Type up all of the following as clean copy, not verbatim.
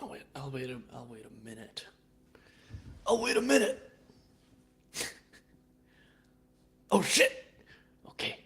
I'll wait a minute. I'll wait a minute. Oh shit. Okay.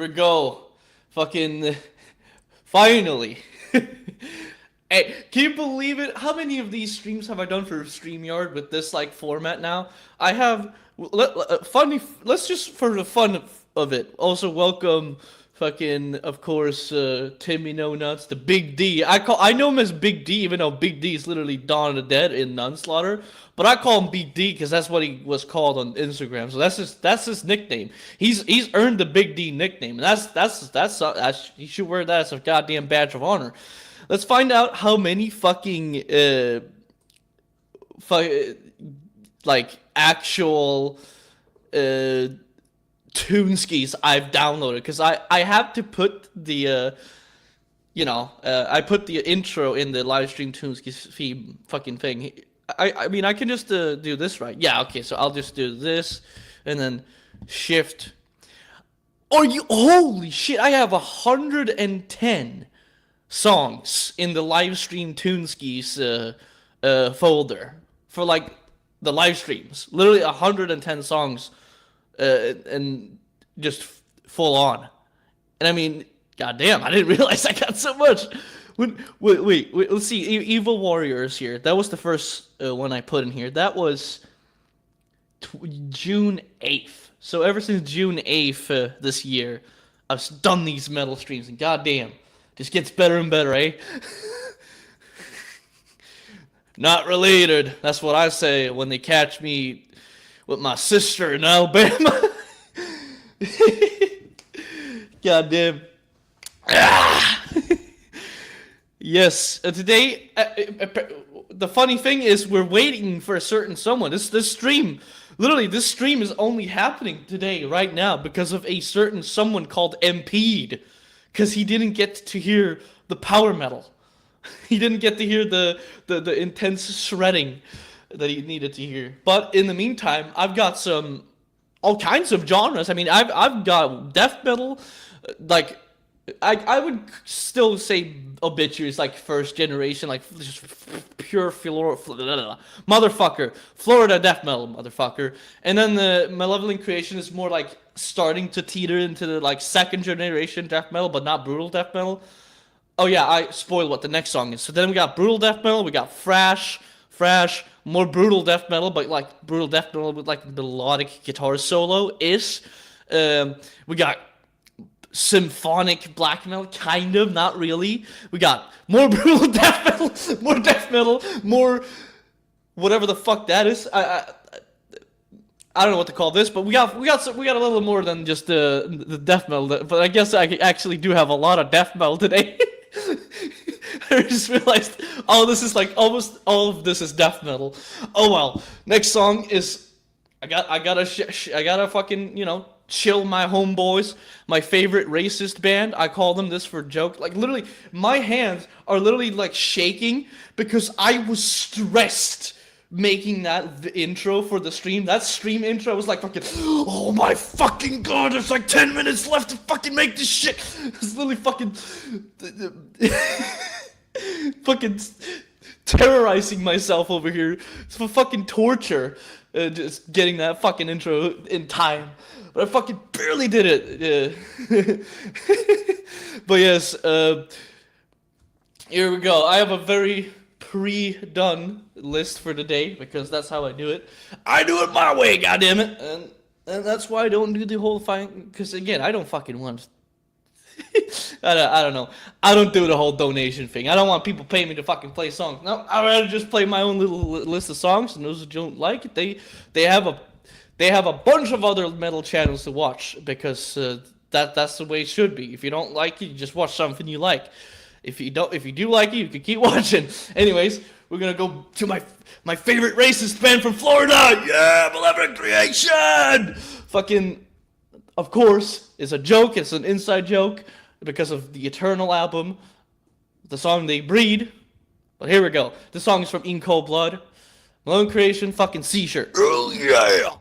we go. Fucking finally. Hey, can you believe it? How many of these streams have I done for StreamYard with this like format now? I have funny. Let's just for the fun of it. Also welcome fucking of course Timmy No Nuts, the Big D. I know him as Big D, even though Big D is literally Dawn of the Dead in Nunslaughter. But I call him Big D because that's what he was called on Instagram. So that's his nickname. He's earned the Big D nickname, and that's he should wear that as a goddamn badge of honor. Let's find out how many fucking like actual Tuneskis I've downloaded, because I have to put the I put the intro in the live stream Tuneskis feed fucking thing. I mean I can just do this, right? Yeah, okay, so I'll just do this and then shift. Oh, holy shit, I have 110 songs in the live stream Tuneskis folder for like the live streams. Literally 110 songs and just full on. And I mean, goddamn, I didn't realize I got so much. Wait, let's see. Evil Warriors here. That was the first one I put in here. That was June 8th. So ever since June 8th this year, I've done these metal streams, and goddamn, just gets better and better, eh? Not related. That's what I say when they catch me with my sister in Alabama. Goddamn. Yes. Today, the funny thing is we're waiting for a certain someone. This stream, literally, this stream is only happening today, right now, because of a certain someone called MP'd. Because he didn't get to hear the power metal. He didn't get to hear the intense shredding that he needed to hear. But in the meantime, I've got all kinds of genres. I mean, I've got death metal, like I would still say Obituary is like first generation, like just pure motherfucker, Florida death metal, motherfucker. And then the Malevolent Creation is more like starting to teeter into the like second generation death metal, but not brutal death metal. Oh yeah, I spoiled what the next song is. So then we got brutal death metal, we got thrash, more brutal death metal, but like brutal death metal with like melodic guitar solo is. We got symphonic black metal, kind of, not really. We got more brutal death metal, more whatever the fuck that is. I don't know what to call this, but we got a little more than just the death metal. But I guess I actually do have a lot of death metal today. I just realized, this is like almost all of this is death metal. Oh well. Next song is I gotta fucking chill my homeboys, my favorite racist band. I call them this for joke. Like literally, my hands are literally like shaking because I was stressed making that intro for the stream. That stream intro was like fucking, oh my fucking god, there's like 10 minutes left to fucking make this shit. It's literally fucking fucking terrorizing myself over here. It's for fucking torture, just getting that fucking intro in time. But I fucking barely did it. But yes, here we go. I have a very pre-done list for today because that's how I do it. I do it my way, goddammit. And that's why I don't do the whole thing. Because again, I don't fucking want. I don't know. I don't do the whole donation thing. I don't want people paying me to fucking play songs. No, I'd rather just play my own little list of songs. And those who don't like it, they have a bunch of other metal channels to watch because that's the way it should be. If you don't like it, you just watch something you like. If you do like it, you can keep watching. Anyways, we're gonna go to my favorite racist band from Florida. Yeah, Malevolent Creation. Fucking, of course, it's a joke. It's an inside joke because of the Eternal album, the song They Breed. But here we go. This song is from In Cold Blood. Malevolent Creation, fucking C-shirt. Oh yeah.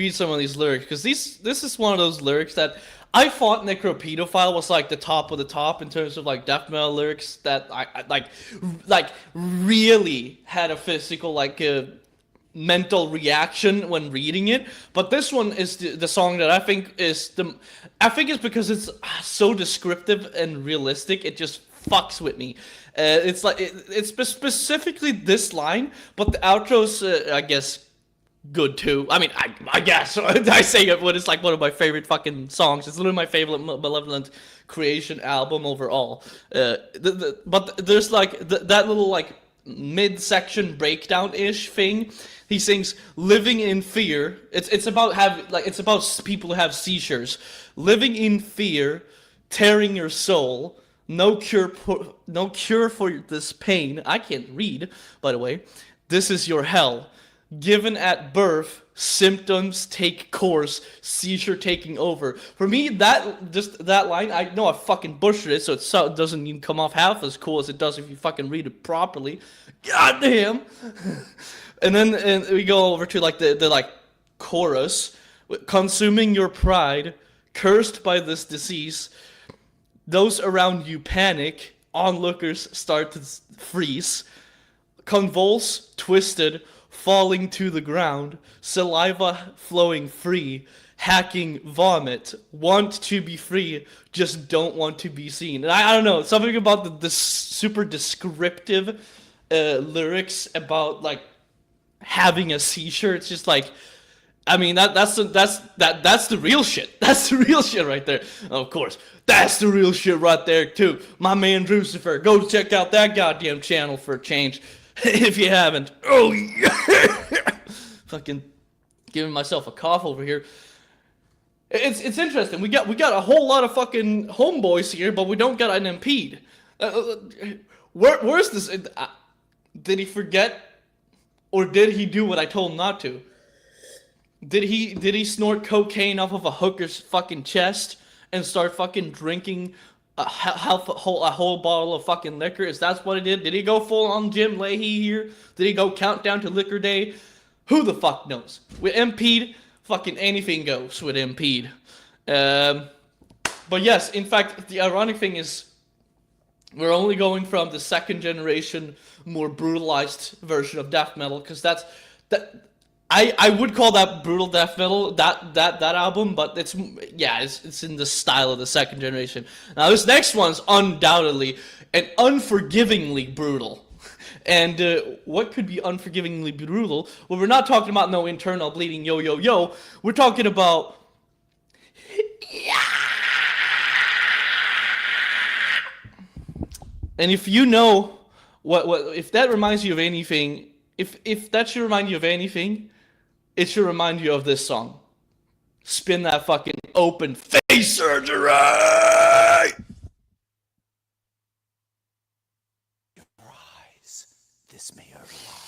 read some of these lyrics, because this is one of those lyrics that I thought Necropedophile was like the top of the top in terms of like death metal lyrics that I like really had a physical like mental reaction when reading it. But this one is the song that I think is it's because it's so descriptive and realistic, it just fucks with me. It's like it's specifically this line, but the outro's I guess good too. I mean, I guess I say it when it's like one of my favorite fucking songs. It's literally my favorite Malevolent Creation album overall. But there's like that little like mid-section breakdown-ish thing. He sings living in fear. It's about it's about people who have seizures. Living in fear, tearing your soul. No cure for this pain. I can't read, by the way. This is your hell. Given at birth, symptoms take course, seizure taking over. For me, that line, I know I fucking butchered it, so it doesn't even come off half as cool as it does if you fucking read it properly. God damn. And then we go over to like the like chorus. Consuming your pride, cursed by this disease. Those around you panic, onlookers start to freeze. Convulse, twisted, falling to the ground, saliva flowing free, hacking vomit, want to be free, just don't want to be seen. And I don't know, something about the super descriptive lyrics about like having a seizure. It's just like, I mean, that's the real shit. That's the real shit right there. Of course, that's the real shit right there too. My man Lucifer, go check out that goddamn channel for a change. If you haven't. Oh yeah. Fucking giving myself a cough over here. It's interesting. We got a whole lot of fucking homeboys here, but we don't got an impede. Where's this? Did he forget, or did he do what I told him not to? Did he snort cocaine off of a hooker's fucking chest and start fucking drinking a whole bottle of fucking liquor? Is that what he did? Did he go full on Jim Leahy here? Did he go countdown to liquor day? Who the fuck knows? With Impede, fucking anything goes with Impede. But yes, in fact, the ironic thing is we're only going from the second generation, more brutalized version of death metal, because I would call that brutal death metal, that album, but it's in the style of the second generation. Now this next one's undoubtedly and unforgivingly brutal. And what could be unforgivingly brutal? Well, we're not talking about no internal bleeding yo yo yo. We're talking about and if you know what if that reminds you of anything, if that should remind you of anything, it should remind you of this song. Spin that fucking open face surgery! Your eyes. This may hurt a lot.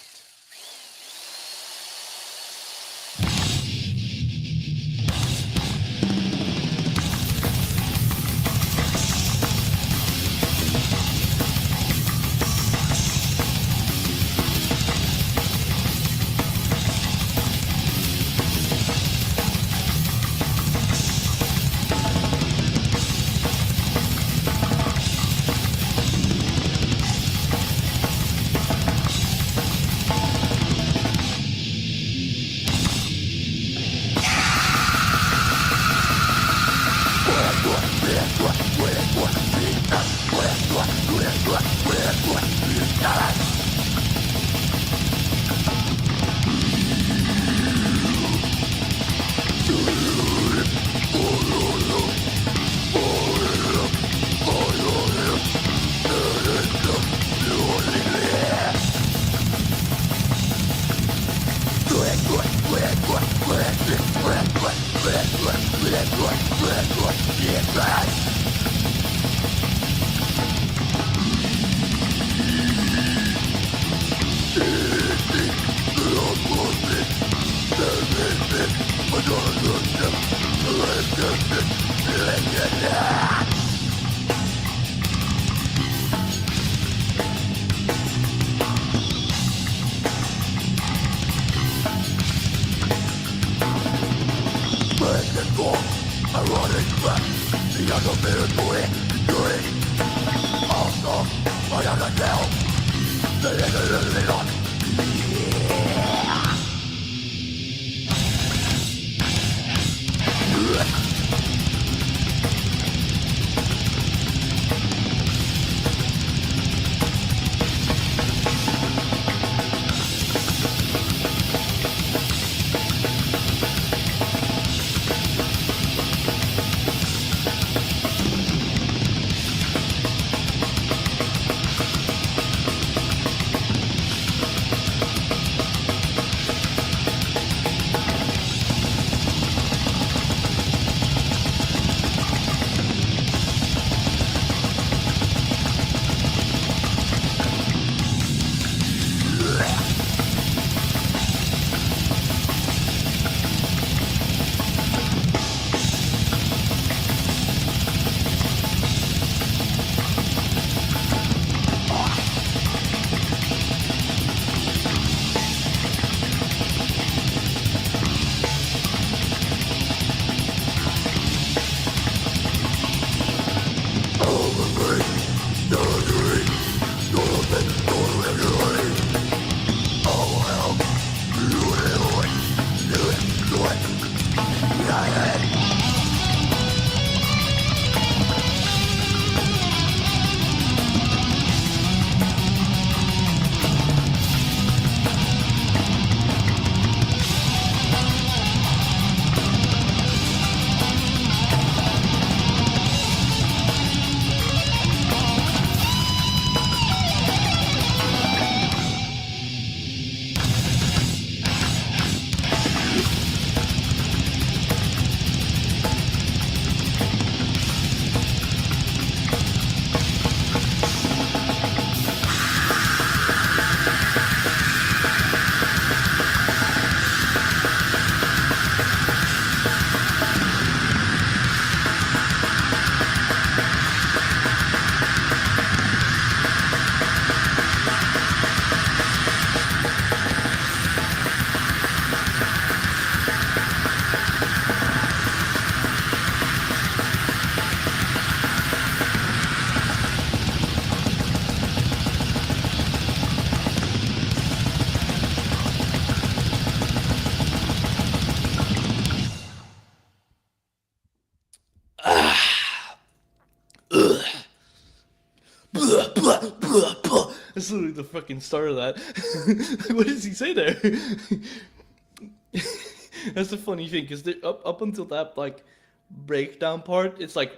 That's literally the fucking start of that. What does he say there? That's the funny thing, because up until that like breakdown part, it's like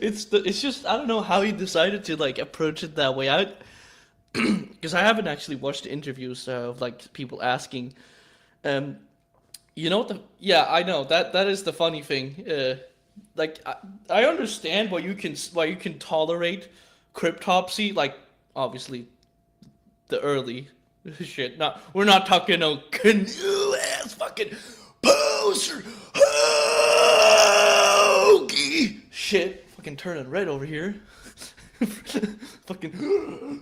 it's just, I don't know how he decided to like approach it that way. Because I haven't actually watched the interviews of like people asking. You know what yeah, I know that is the funny thing. Like I understand why you can tolerate cryptopsy, like obviously the early shit. We're not talking no canoe ass fucking poser hokey shit. Fucking turning red over here. Fucking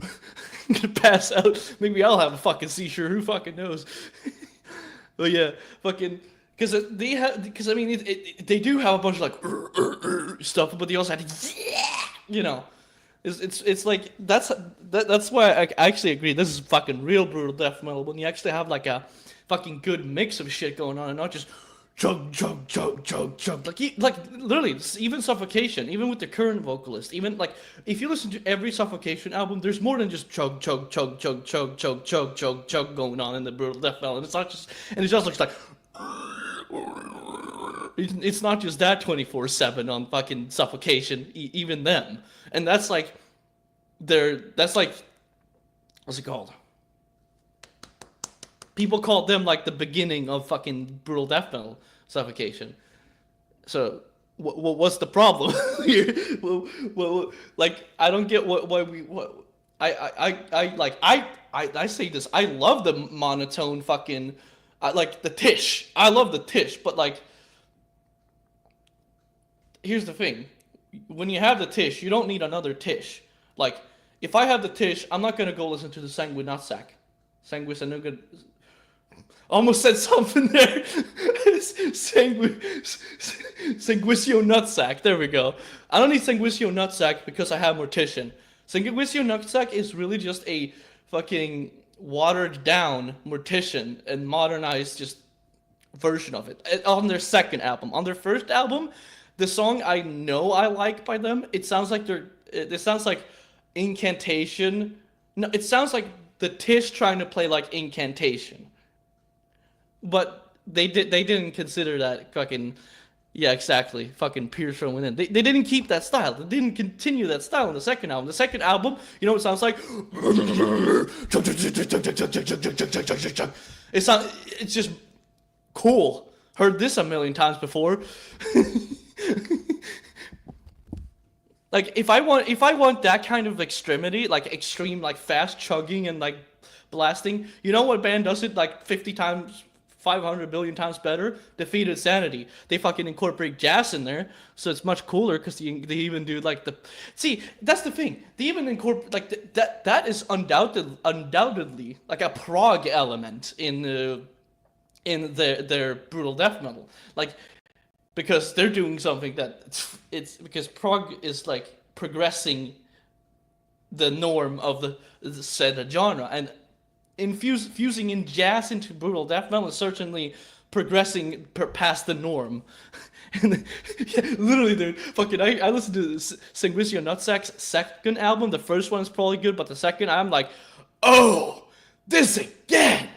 gonna pass out. Maybe I'll have a fucking seizure. Who fucking knows? But yeah, fucking. Because I mean, they do have a bunch of like stuff, but they also had, you know, it's like that's why I actually agree. This is fucking real brutal death metal when you actually have like a fucking good mix of shit going on and not just chug chug chug chug chug like literally even Suffocation, even with the current vocalist, even like if you listen to every Suffocation album, there's more than just chug chug chug chug chug chug chug chug chug going on in the brutal death metal, and it's not just and it just looks like. It's not just that 24/7 on fucking Suffocation, even them, and that's like, that's like, what's it called? People called them like the beginning of fucking brutal death metal, Suffocation. So, what's the problem here? Like I don't get I say this. I love the monotone fucking. I like the Tish. I love the Tish, but like, here's the thing. When you have the Tish, you don't need another Tish. Like, if I have the Tish, I'm not gonna go listen to the Sanguinatsak. Sanguis Almost said something there. Sanguisio nutsack. There we go. I don't need Sanguisio nutsack because I have Mortician. Sanguisio nutsack is really just a fucking watered down Mortician and modernized just version of it on their second album. On their first album, the song I know I like by them, it sounds like it sounds like incantation. No, it sounds like the Tish trying to play like incantation. But they didn't consider that fucking, yeah, exactly, fucking Pierce from Within. They didn't keep that style. They didn't continue that style in the second album. The second album, you know what it sounds like? It's just cool. Heard this a million times before. Like if I want that kind of extremity, like extreme, like fast chugging and like blasting, you know what band does it like 50 times, 500 billion times better? Defeated Sanity. They fucking incorporate jazz in there, so it's much cooler because they even do like the. See, that's the thing. They even incorporate like that is undoubtedly like a prog element in their brutal death metal, like because they're doing something that it's because prog is like progressing the norm of the said genre, and fusing in jazz into brutal death metal is certainly progressing past the norm. And yeah, literally, dude, fucking, I listened to Sanguisio Nutsack's second album. The first one is probably good, but the second, I'm like, oh, this again.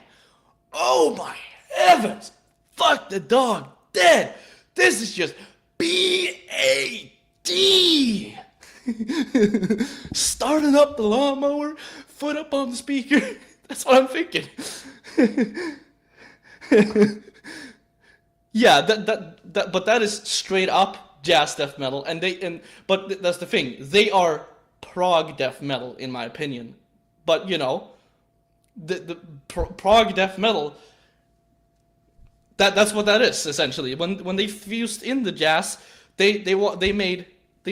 Oh my heavens. Fuck the dog dead. This is just B-A-D. Starting up the lawnmower, foot up on the speaker. That's what I'm thinking. Yeah, but that is straight up jazz death metal, but that's the thing. They are prog death metal, in my opinion. But you know, the prog death metal. That's what that is essentially. When they fused in the jazz, they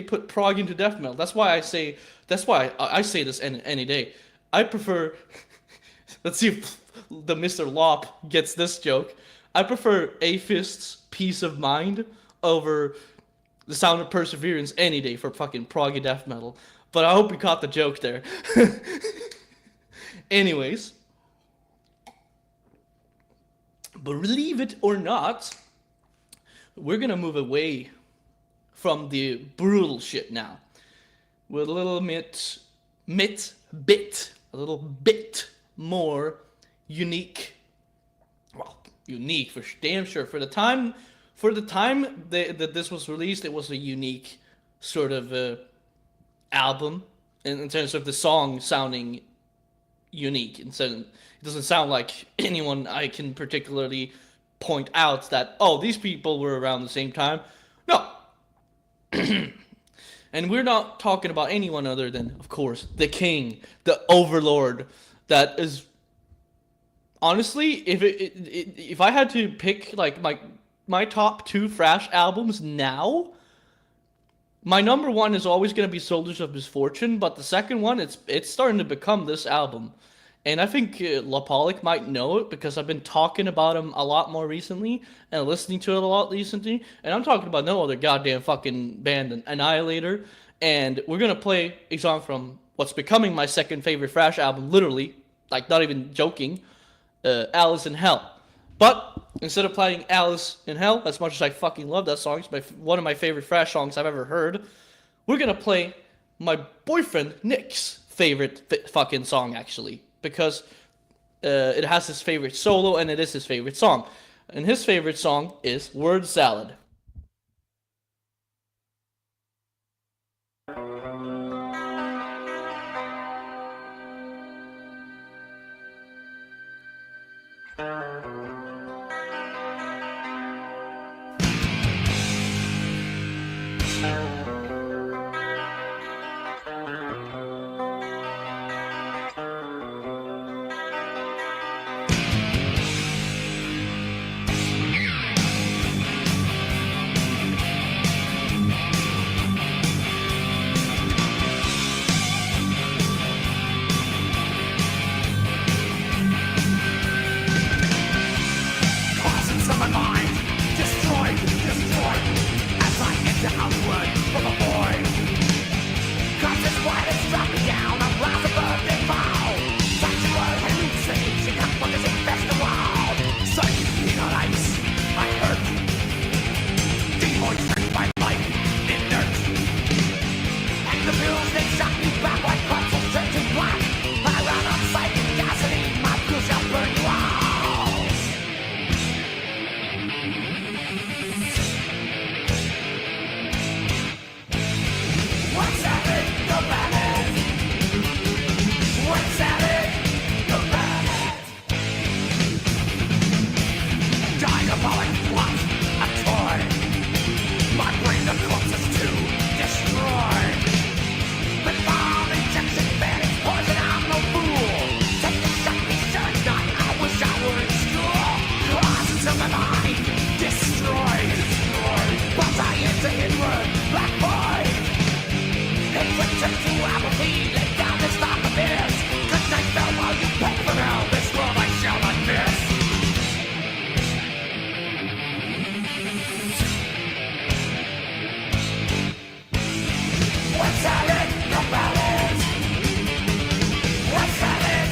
put prog into death metal. That's why I say this any day. I prefer. Let's see if the Mr. Lop gets this joke. I prefer Aphist's Peace of Mind over the Sound of Perseverance any day for fucking proggy death metal. But I hope you caught the joke there. Anyways. But believe it or not, we're gonna move away from the brutal shit now. With a little bit more unique. Well, unique for damn sure. For the time that this was released, it was a unique sort of album in terms of the song sounding unique. Instead, it doesn't sound like anyone I can particularly point out that, oh, these people were around the same time. No. And we're not talking about anyone other than, of course, the king, the overlord. That is, honestly, if I had to pick like my top 2 thrash albums now, my number 1 is always going to be Soldiers of Misfortune, but the second one, it's starting to become this album. And I think Lapalik might know it because I've been talking about him a lot more recently and listening to it a lot recently. And I'm talking about no other goddamn fucking band than Annihilator. And we're going to play a song from what's becoming my second favorite thrash album, literally, like not even joking, Alice in Hell. But instead of playing Alice in Hell, as much as I fucking love that song, it's one of my favorite thrash songs I've ever heard, we're going to play my boyfriend Nick's favorite fucking song, actually. Because it has his favorite solo and it is his favorite song. And his favorite song is Word Salad. falling plot, a toy. My brain the closest to destroy. With bomb injection, bad it's poison, I'm no fool. Take the shot, be sure it's not. I wish I were in school. Lost into my mind, destroyed. But I enter inward, black void. Hatred turns to apathy, lay down this dark abyss. Good night fell while you pay for hell. This world I shall not miss. What's that it? No balance. What's that it?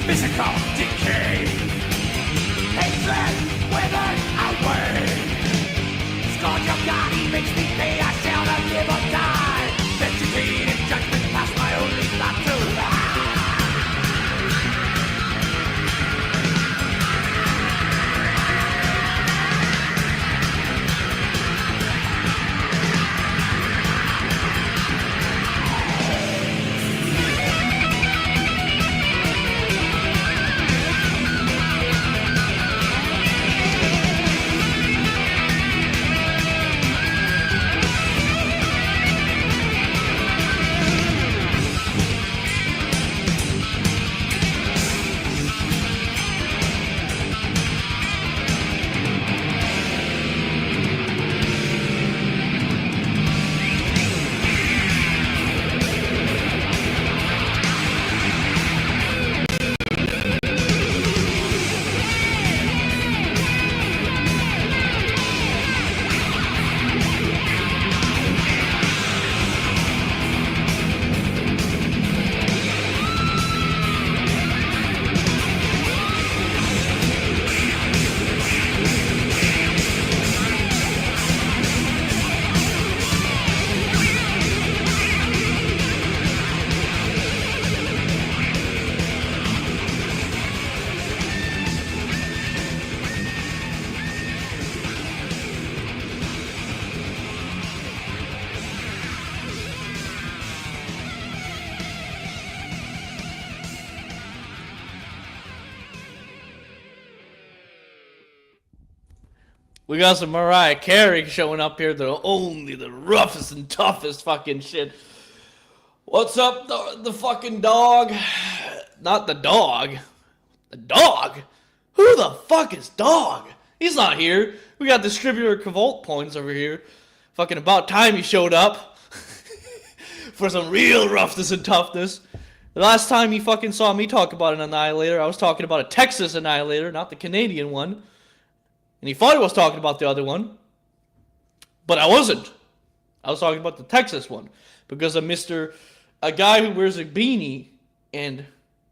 Physical decay, hatred withered away. Scorn your God, he makes me pay. I shall not live or die. Vegetative judgment past my only thought to lie. We got some Mariah Carey showing up here. They're only the roughest and toughest fucking shit. What's up, the fucking dog? Not the dog. The dog? Who the fuck is dog? He's not here. We got distributor Cavolt points over here. Fucking about time he showed up. For some real roughness and toughness. The last time he fucking saw me talk about an Annihilator, I was talking about a Texas Annihilator, not the Canadian one. And he thought I was talking about the other one. But I wasn't. I was talking about the Texas one. because a guy who wears a beanie and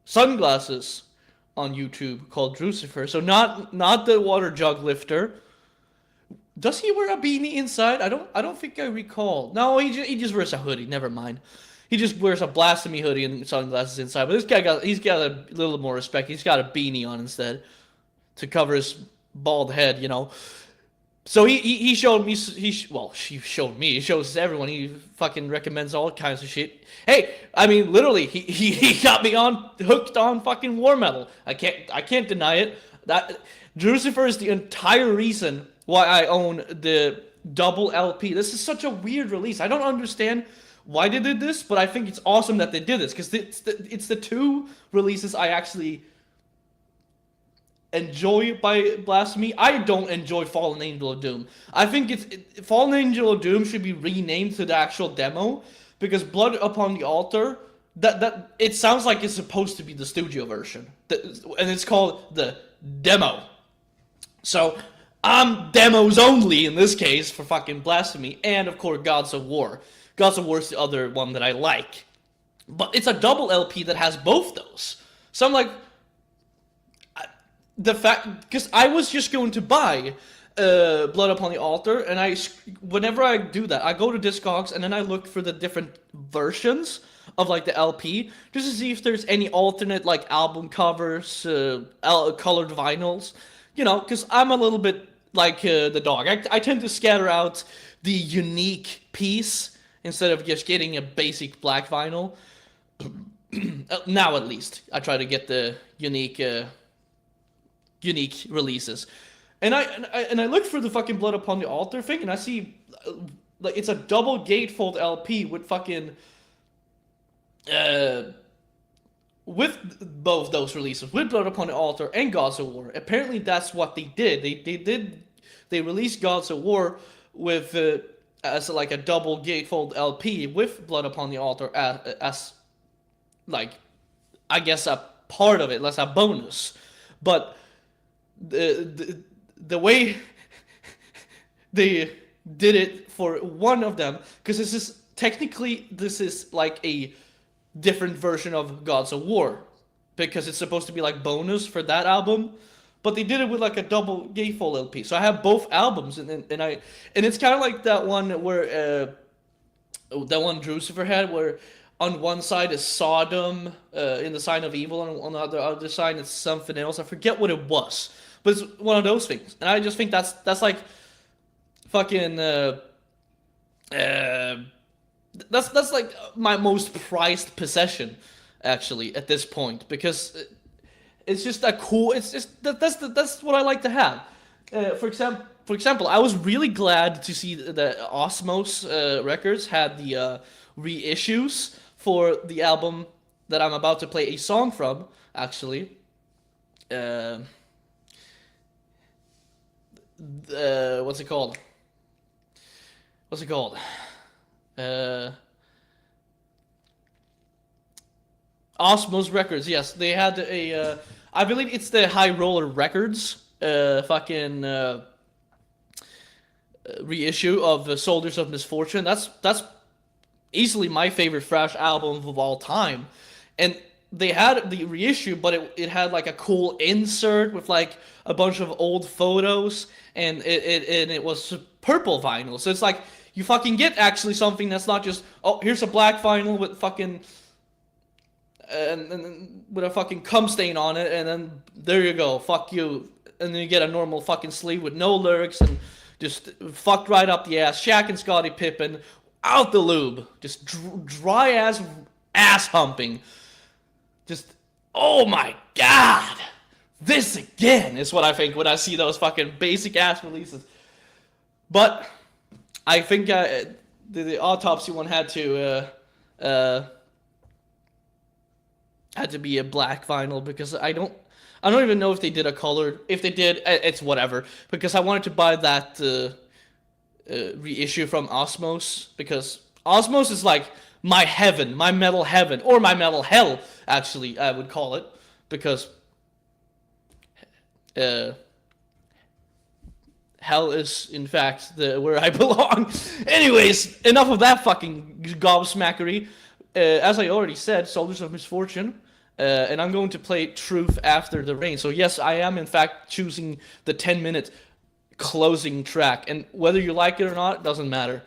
sunglasses on YouTube called Drucifer. So not the water jug lifter. Does he wear a beanie inside? I don't think I recall. No, he just wears a hoodie. Never mind. He just wears a blasphemy hoodie and sunglasses inside. But this guy he's got a little more respect. He's got a beanie on instead to cover his bald head, you know. So he showed me. She showed me. He shows everyone. He fucking recommends all kinds of shit. Hey, I mean, literally, he got me hooked on fucking war metal. I can't deny it. That Drucifer is the entire reason why I own the double LP. This is such a weird release. I don't understand why they did this, but I think it's awesome that they did this because it's the two releases I actually enjoy by Blasphemy. I don't enjoy Fallen Angel of Doom. I think Fallen Angel of Doom should be renamed to the actual demo because Blood Upon the Altar, that it sounds like it's supposed to be the studio version, and it's called the demo. So I'm demos only in this case for fucking Blasphemy, and of course Gods of War. Gods of War is the other one that I like, but it's a double LP that has both those. So I'm like, because I was just going to buy Blood Upon the Altar, and whenever I do that, I go to Discogs and then I look for the different versions of like the LP just to see if there's any alternate like album covers, colored vinyls, you know, because I'm a little bit like the dog. I tend to scatter out the unique piece instead of just getting a basic black vinyl. Now at least I try to get the unique releases, and I look for the fucking Blood Upon the Altar thing, and I see like it's a double gatefold LP with fucking with both those releases, with Blood Upon the Altar and Gods of War. Apparently that's what they did. They released Gods of War with as like a double gatefold LP with Blood Upon the Altar as like, I guess, a part of it, as a bonus, but the way they did it for one of them, because this is like a different version of Gods of War, because it's supposed to be like bonus for that album, but they did it with like a double gatefold LP. So I have both albums, and it's kind of like that one where that one Drucifer had, where on one side is Sodom in the sign of evil, and on the other side it's something else. I forget what it was, but it's one of those things. And I just think that's like fucking that's like my most prized possession actually at this point, because it's just a cool. It's just that's what I like to have. For example, I was really glad to see that Osmos Records had the reissues for the album that I'm about to play a song from, actually. What's it called? Osmos Records, yes. They had a, I believe it's the High Roller Records, reissue of Soldiers of Misfortune. That's easily my favorite thrash album of all time, and they had the reissue, but it had like a cool insert with like a bunch of old photos, and it was purple vinyl. So it's like you fucking get actually something that's not just, oh, here's a black vinyl with fucking and with a fucking cum stain on it, and then there you go, fuck you, and then you get a normal fucking sleeve with no lyrics and just fucked right up the ass. Shaq and Scottie Pippen out the lube, just dry ass humping. Just, oh my god, this again is what I think when I see those fucking basic ass releases. But I think the Autopsy one had to be a black vinyl, because I don't even know if they did a color. If they did, it's whatever, because I wanted to buy that reissue from Osmos, because Osmos is like my heaven, my metal heaven, or my metal hell, actually, I would call it, because hell is in fact where I belong. Anyways, enough of that fucking gobsmackery. As I already said, Soldiers of Misfortune. And I'm going to play Truth After the Rain. So yes, I am in fact choosing the 10-minute closing track. And whether you like it or not, doesn't matter.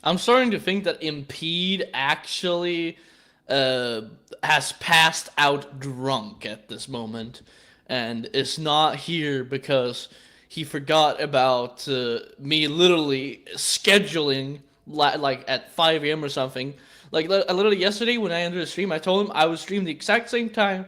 I'm starting to think that Impede actually has passed out drunk at this moment, and is not here because he forgot about me literally scheduling like at 5 a.m. or something. Like literally yesterday when I entered the stream, I told him I would stream the exact same time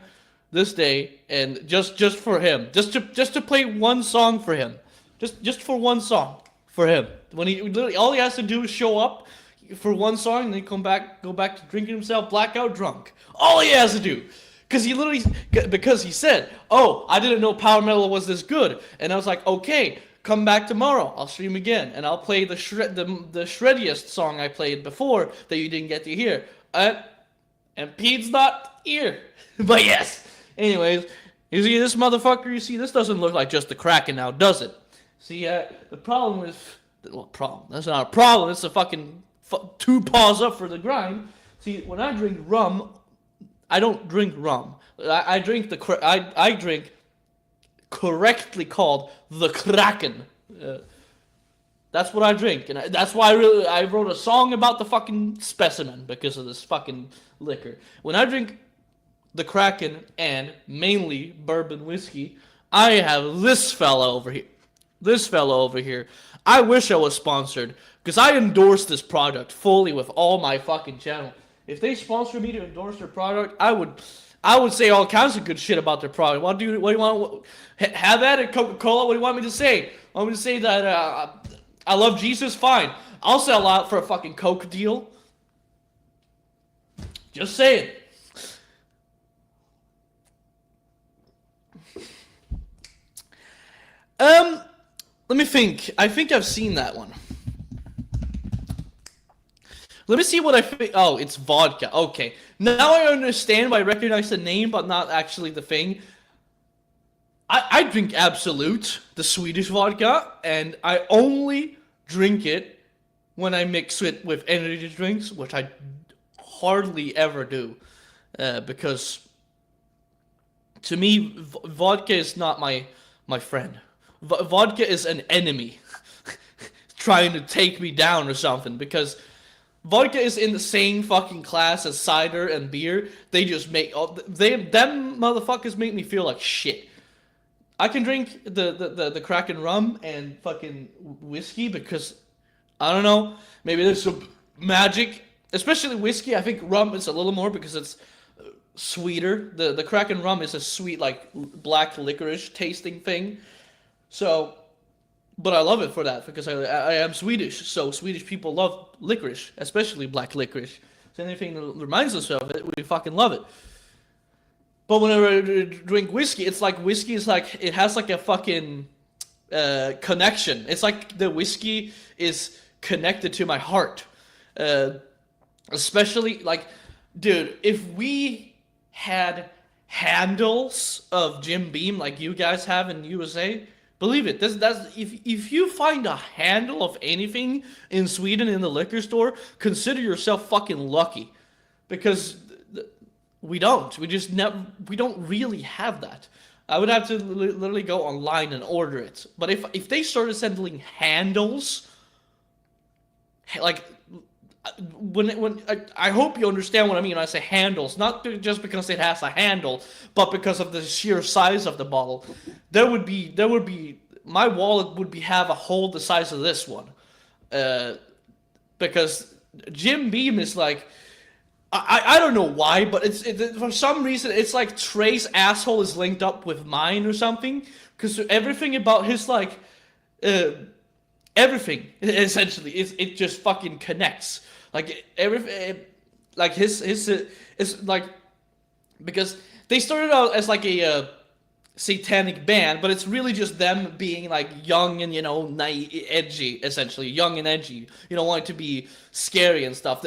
this day, and just for him, just to play one song for him, just for one song for him. When he literally all he has to do is show up for one song, and then go back to drinking himself blackout drunk. All he has to do. Because he said, "Oh, I didn't know power metal was this good," and I was like, "Okay, come back tomorrow. I'll stream again, and I'll play the shreddiest song I played before that you didn't get to hear." And Pete's not here, but yes. Anyways, you see this motherfucker? You see this doesn't look like just the Kraken now, does it? See, the problem with problem. That's not a problem. It's a fucking 2 paws up for the grind. See, when I drink rum. I don't drink rum. I drink I drink correctly called the Kraken. That's what I drink, and that's why I wrote a song about the fucking specimen because of this fucking liquor. When I drink the Kraken and mainly bourbon whiskey, I have this fella over here. This fella over here. I wish I was sponsored because I endorse this product fully with all my fucking channel. If they sponsor me to endorse their product, I would say all kinds of good shit about their product. What do you want? Have at it, Coca-Cola. What do you want me to say? Want me to say that I love Jesus? Fine. I'll sell out for a fucking Coke deal. Just saying. Let me think. I think I've seen that one. Let me see what I think. Oh, it's vodka. Okay. Now I understand why I recognize the name, but not actually the thing. I drink Absolute, the Swedish vodka, and I only drink it when I mix it with energy drinks, which I hardly ever do. Because to me, vodka is not my friend. Vodka is an enemy trying to take me down or something, because vodka is in the same fucking class as cider and beer. They just them motherfuckers make me feel like shit. I can drink the Kraken rum and fucking whiskey because, I don't know, maybe there's some magic. Especially whiskey, I think rum is a little more because it's sweeter. The Kraken rum is a sweet, like, black licorice tasting thing. So, but I love it for that because I am Swedish, so Swedish people love licorice, especially black licorice. So anything that reminds us of it, we fucking love it. But whenever I drink whiskey, it's like whiskey is like, it has like a fucking connection. It's like the whiskey is connected to my heart. Especially, like, dude, if we had handles of Jim Beam like you guys have in USA, believe it, if you find a handle of anything in Sweden in the liquor store, consider yourself fucking lucky. Because we don't. We don't really have that. I would have to literally go online and order it. But if they started sending handles, like, I hope you understand what I mean when I say handles, not just because it has a handle, but because of the sheer size of the bottle. There would be my wallet would have a hole the size of this one, because Jim Beam is like, I don't know why, but it's for some reason it's like Trey's asshole is linked up with mine or something, because everything about his like everything essentially it just fucking connects. Like everything, like his is like, because they started out as like a satanic band, but it's really just them being like young and, you know, naive, edgy, essentially young and edgy, you know, wanting to be scary and stuff.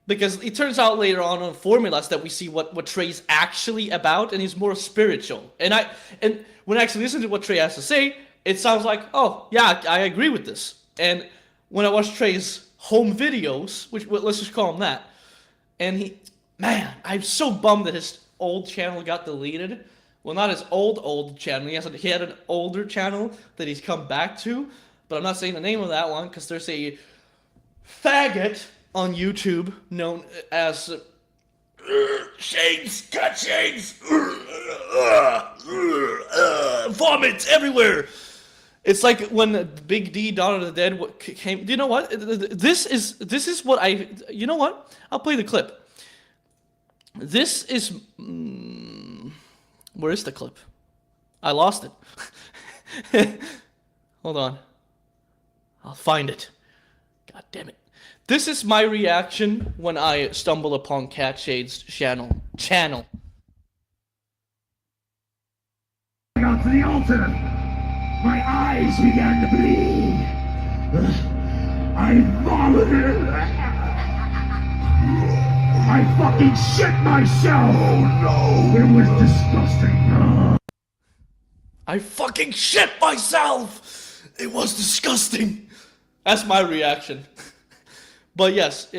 Because it turns out later on formulas that we see what Trey's actually about, and he's more spiritual. And when I actually listen to what Trey has to say, it sounds like, oh yeah, I agree with this. And when I watch Trey's home videos, which let's just call him that, and I'm so bummed that his old channel got deleted. Well, not his old channel. He had an older channel that he's come back to, but I'm not saying the name of that one because there's a faggot on YouTube known as Shades, cut shades, vomits everywhere. It's like when Big D, Dawn of the Dead came. You know what? This is what I. You know what? I'll play the clip. This is. Where is the clip? I lost it. Hold on. I'll find it. God damn it. This is my reaction when I stumble upon Cat Shade's channel. I got to the altar. My eyes began to bleed. I vomited. I fucking shit myself. Oh no. It was disgusting. I fucking shit myself. It was disgusting. That's my reaction. But yes,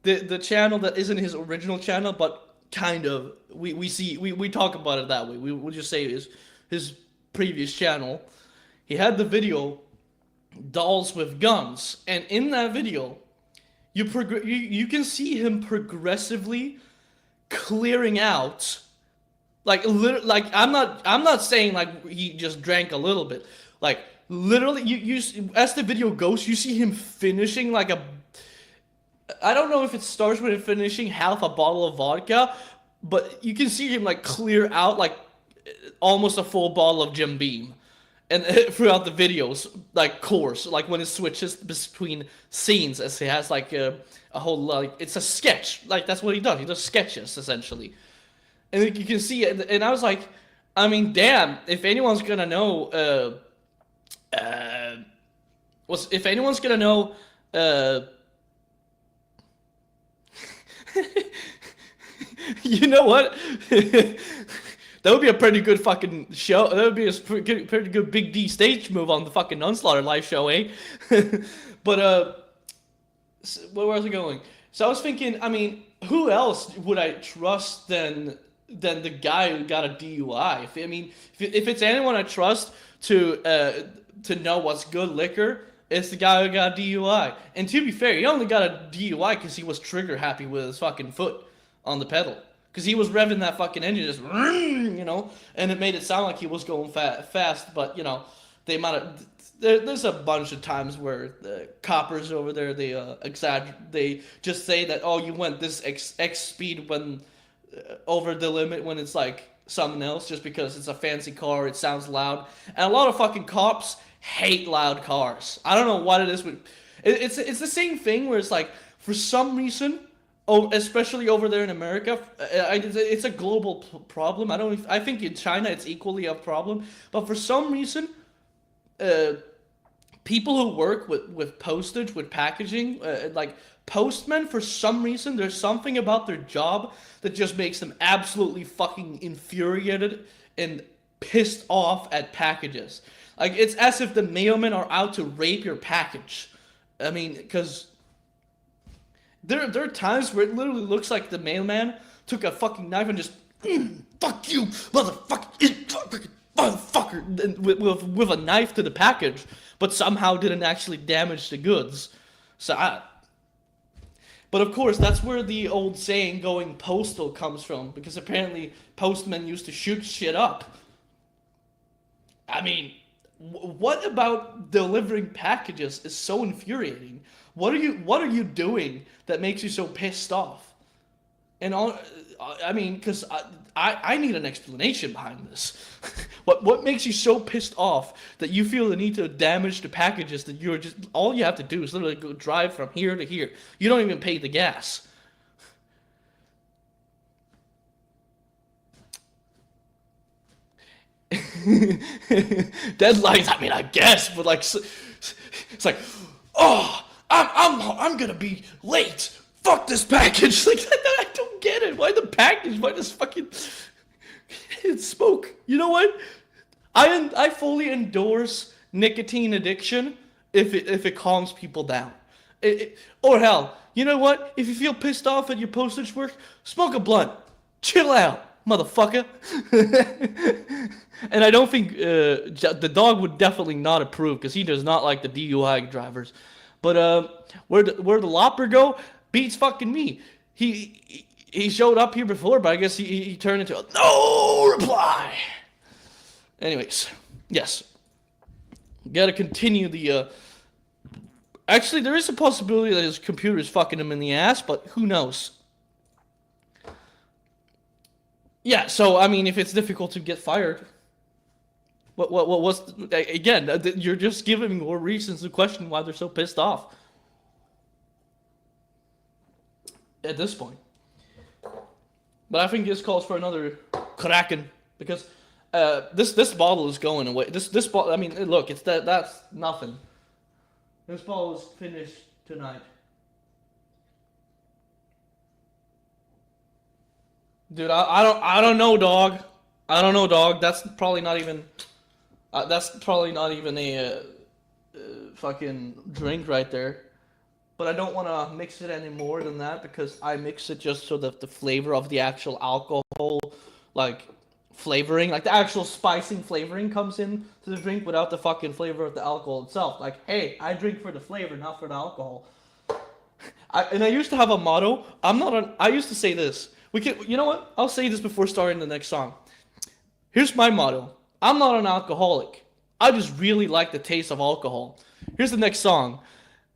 the channel that isn't his original channel, but kind of we talk about it that way. We'll just say his previous channel. He had the video Dolls with Guns, and in that video, you can see him progressively clearing out. Like I'm not saying like he just drank a little bit. Like literally, you as the video goes, you see him finishing like a. I don't know if it starts with him finishing half a bottle of vodka, but you can see him like clear out like almost a full bottle of Jim Beam, and throughout the videos, like course, like when it switches between scenes, as he has like a whole like it's a sketch, like that's what he does. He does sketches essentially, and you can see it. And I was like, I mean, damn, if anyone's gonna know, if anyone's gonna know, you know what? That would be a pretty good fucking show. That would be a pretty good Big D stage move on the fucking Unslaughter live show, eh? But, where was I going? So I was thinking, I mean, who else would I trust than the guy who got a DUI? If it's anyone I trust to know what's good liquor, it's the guy who got a DUI. And to be fair, he only got a DUI because he was trigger happy with his fucking foot on the pedal. Because he was revving that fucking engine just, you know, and it made it sound like he was going fast. But, you know, they might have. There's a bunch of times where the coppers over there, they exaggerate. They just say that, oh, you went this X speed when over the limit when it's like something else just because it's a fancy car, it sounds loud. And a lot of fucking cops hate loud cars. I don't know what it is. It's the same thing where it's like, for some reason, especially over there in America, it's a global problem. I think in China it's equally a problem. But for some reason, people who work with postage, with packaging, like postmen, for some reason, there's something about their job that just makes them absolutely fucking infuriated and pissed off at packages. Like, it's as if the mailmen are out to rape your package. I mean, because there are times where it literally looks like the mailman took a fucking knife and just, fuck you, motherfucker, and with a knife to the package, but somehow didn't actually damage the goods. But of course, that's where the old saying going postal comes from, because apparently postmen used to shoot shit up. I mean, what about delivering packages is so infuriating? What are you doing that makes you so pissed off? And I mean, because I need an explanation behind this. What makes you so pissed off that you feel the need to damage the packages that you're just, all you have to do is literally go drive from here to here. You don't even pay the gas. Deadlines, I mean, I guess, but like, it's like, oh, I'm gonna be late. Fuck this package. Like, I don't get it. Why the package? Why this fucking smoke? You know what? I fully endorse nicotine addiction if it calms people down. Or hell, you know what? If you feel pissed off at your postage work, smoke a blunt. Chill out, motherfucker. And I don't think the dog would definitely not approve, because he does not like the DUI drivers. But where the Lopper go beats fucking me. He showed up here before, but I guess he turned into a no reply. Anyways, yes. Gotta continue the, actually, there is a possibility that his computer is fucking him in the ass, but who knows? Yeah, so, I mean, if it's difficult to get fired, what was, again, you're just giving more reasons to question why they're so pissed off. At this point. But I think this calls for another Kraken, because this bottle is going away. This bottle, I mean, look, it's that's nothing. This bottle is finished tonight. Dude, I don't know, dog. I don't know, dog. That's probably not even a fucking drink right there. But I don't want to mix it any more than that, because I mix it just so that the flavor of the actual alcohol, like, flavoring, like the actual spicing flavoring comes in to the drink without the fucking flavor of the alcohol itself. Like, hey, I drink for the flavor, not for the alcohol. I used to have a motto. I used to say this. You know what? I'll say this before starting the next song. Here's my motto. I'm not an alcoholic. I just really like the taste of alcohol. Here's the next song.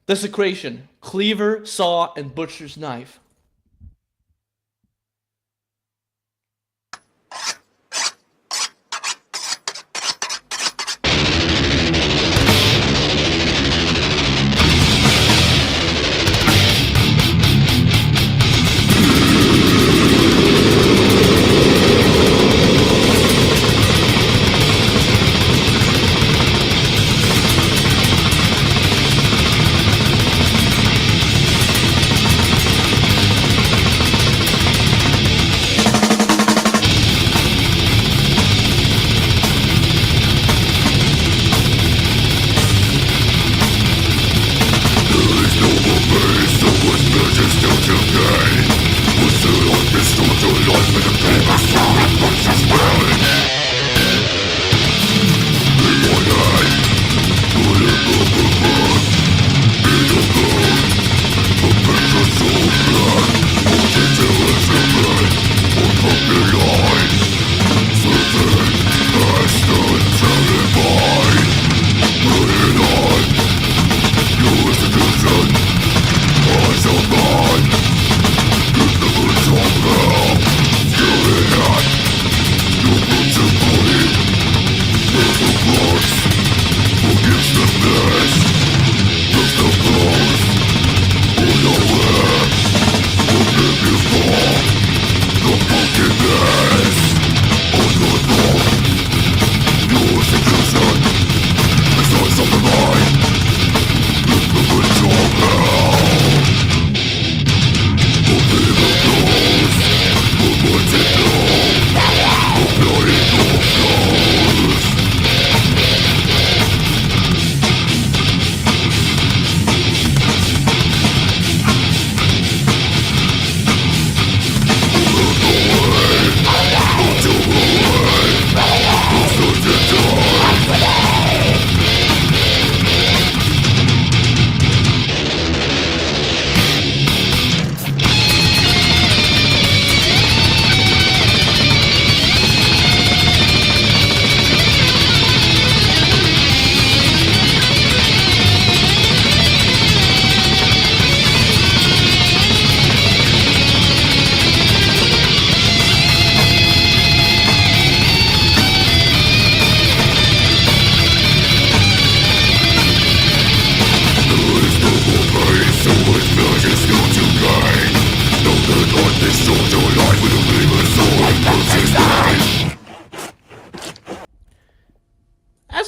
Desecration, cleaver, saw, and butcher's knife.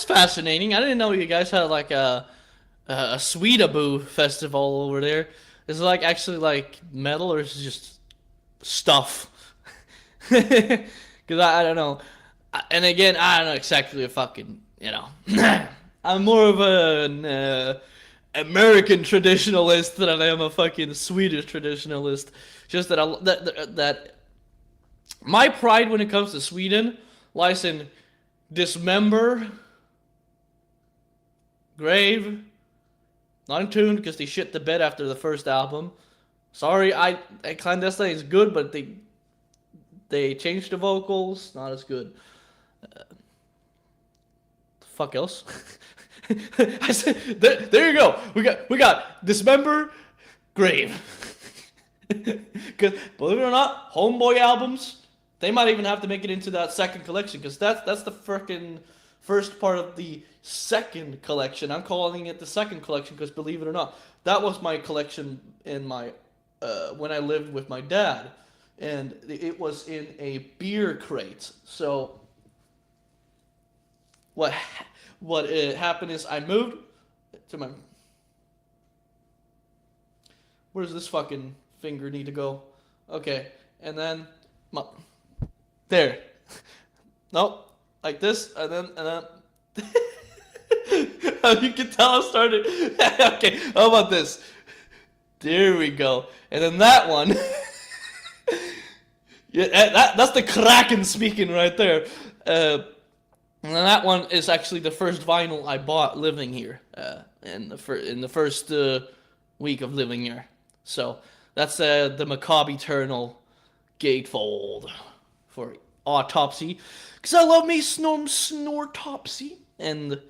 Fascinating. I didn't know you guys had like a Sweetaboo festival over there. Is it like actually like metal, or is it just stuff? Because I don't know. And again, I don't know exactly a fucking, you know. I'm more of an American traditionalist than I am a fucking Swedish traditionalist. Just that that my pride when it comes to Sweden lies in dismember, grave, Not in tune because they shit the bed after the first album. Sorry, Clandestine is good, but they changed the vocals. Not as good. Fuck else. I said, there you go. We got Dismember, Grave. Because believe it or not, Homeboy albums, they might even have to make it into that second collection, because that's the freaking first part of the second collection. I'm calling it the second collection because believe it or not, that was my collection in my when I lived with my dad, and it was in a beer crate. So what happened is I moved to my. Where does this fucking finger need to go? Okay, and then there. Nope, like this, and then. You can tell I started. Okay, how about this? There we go, and then that one. Yeah, that's the Kraken speaking right there. And then that one is actually the first vinyl I bought living here, in the first week of living here. So that's the Macabre Eternal Gatefold for Autopsy, because I love me Snortopsy, and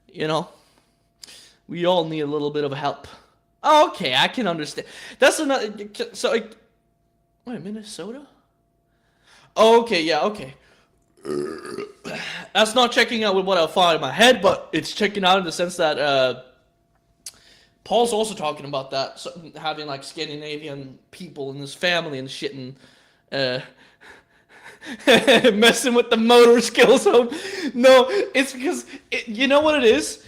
you know, we all need a little bit of help. Okay, I can understand. That's another. So, wait, Minnesota? Okay, yeah, okay. That's not checking out with what I thought in my head, but it's checking out in the sense that Paul's also talking about that, so having like Scandinavian people in his family and shit, and messing with the motor skills. No, it's because you know what it is.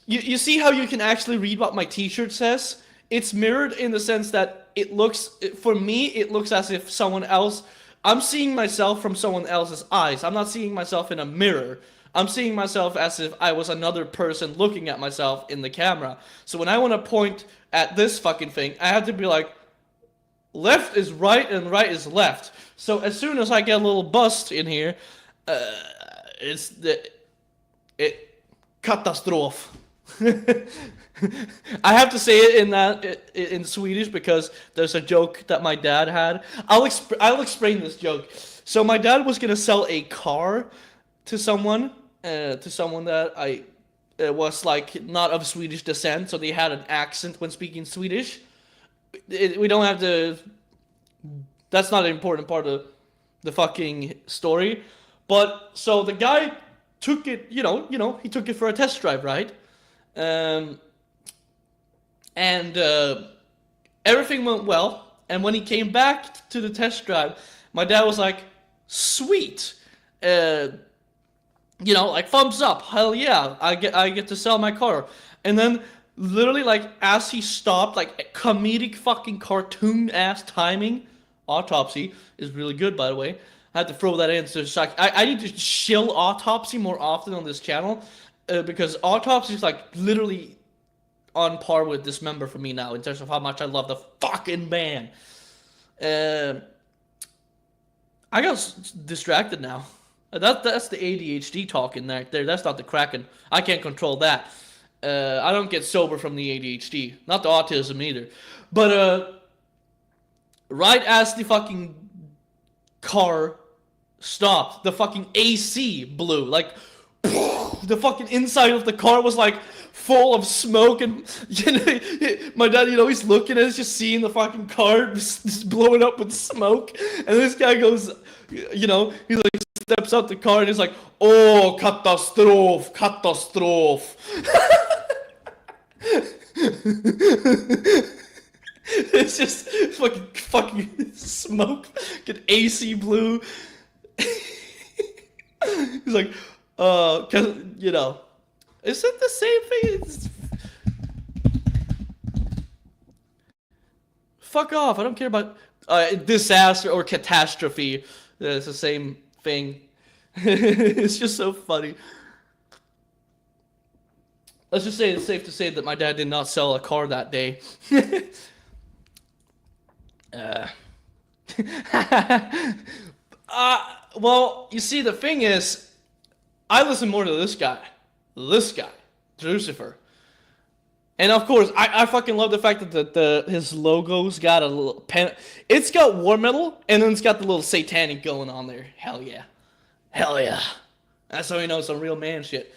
You see how you can actually read what my T-shirt says? It's mirrored in the sense that it looks, for me, it looks as if someone else. I'm seeing myself from someone else's eyes. I'm not seeing myself in a mirror. I'm seeing myself as if I was another person looking at myself in the camera. So when I want to point at this fucking thing, I have to be like, left is right and right is left. So as soon as I get a little bust in here, it's katastrof. I have to say it in Swedish because there's a joke that my dad had. I'll explain this joke. So my dad was gonna sell a car to someone that I was like not of Swedish descent, so they had an accent when speaking Swedish. We don't have to. That's not an important part of the fucking story. But so the guy took it, he took it for a test drive, right? And everything went well. And when he came back to the test drive, my dad was like, "Sweet, like thumbs up, hell yeah, I get to sell my car." And then literally, like, as he stopped, like, comedic fucking cartoon ass timing. Autopsy is really good, by the way. I had to throw that in. So I need to shill Autopsy more often on this channel, because Autopsy is like literally on par with Dismember for me now in terms of how much I love the fucking band. I got distracted now. That's the ADHD talking there. That's not the Kraken. I can't control that. I don't get sober from the ADHD. Not the autism either. But right as the fucking car stopped, the fucking AC blew. Like, the fucking inside of the car was like full of smoke, and my dad, he's looking at us, just seeing the fucking car just blowing up with smoke, and this guy goes, he like steps out the car and he's like, "Oh, katastrof. It's just fucking smoke, get AC blue. He's like, cause is it the same thing? Fuck off! I don't care about disaster or catastrophe. It's the same thing. It's just so funny. Let's just say it's safe to say that my dad did not sell a car that day. Well, you see, the thing is, I listen more to this guy, Lucifer. And of course, I fucking love the fact that his logo's got a little pen. It's got war metal, and then it's got the little satanic going on there. Hell yeah. Hell yeah. That's how you know some real man shit.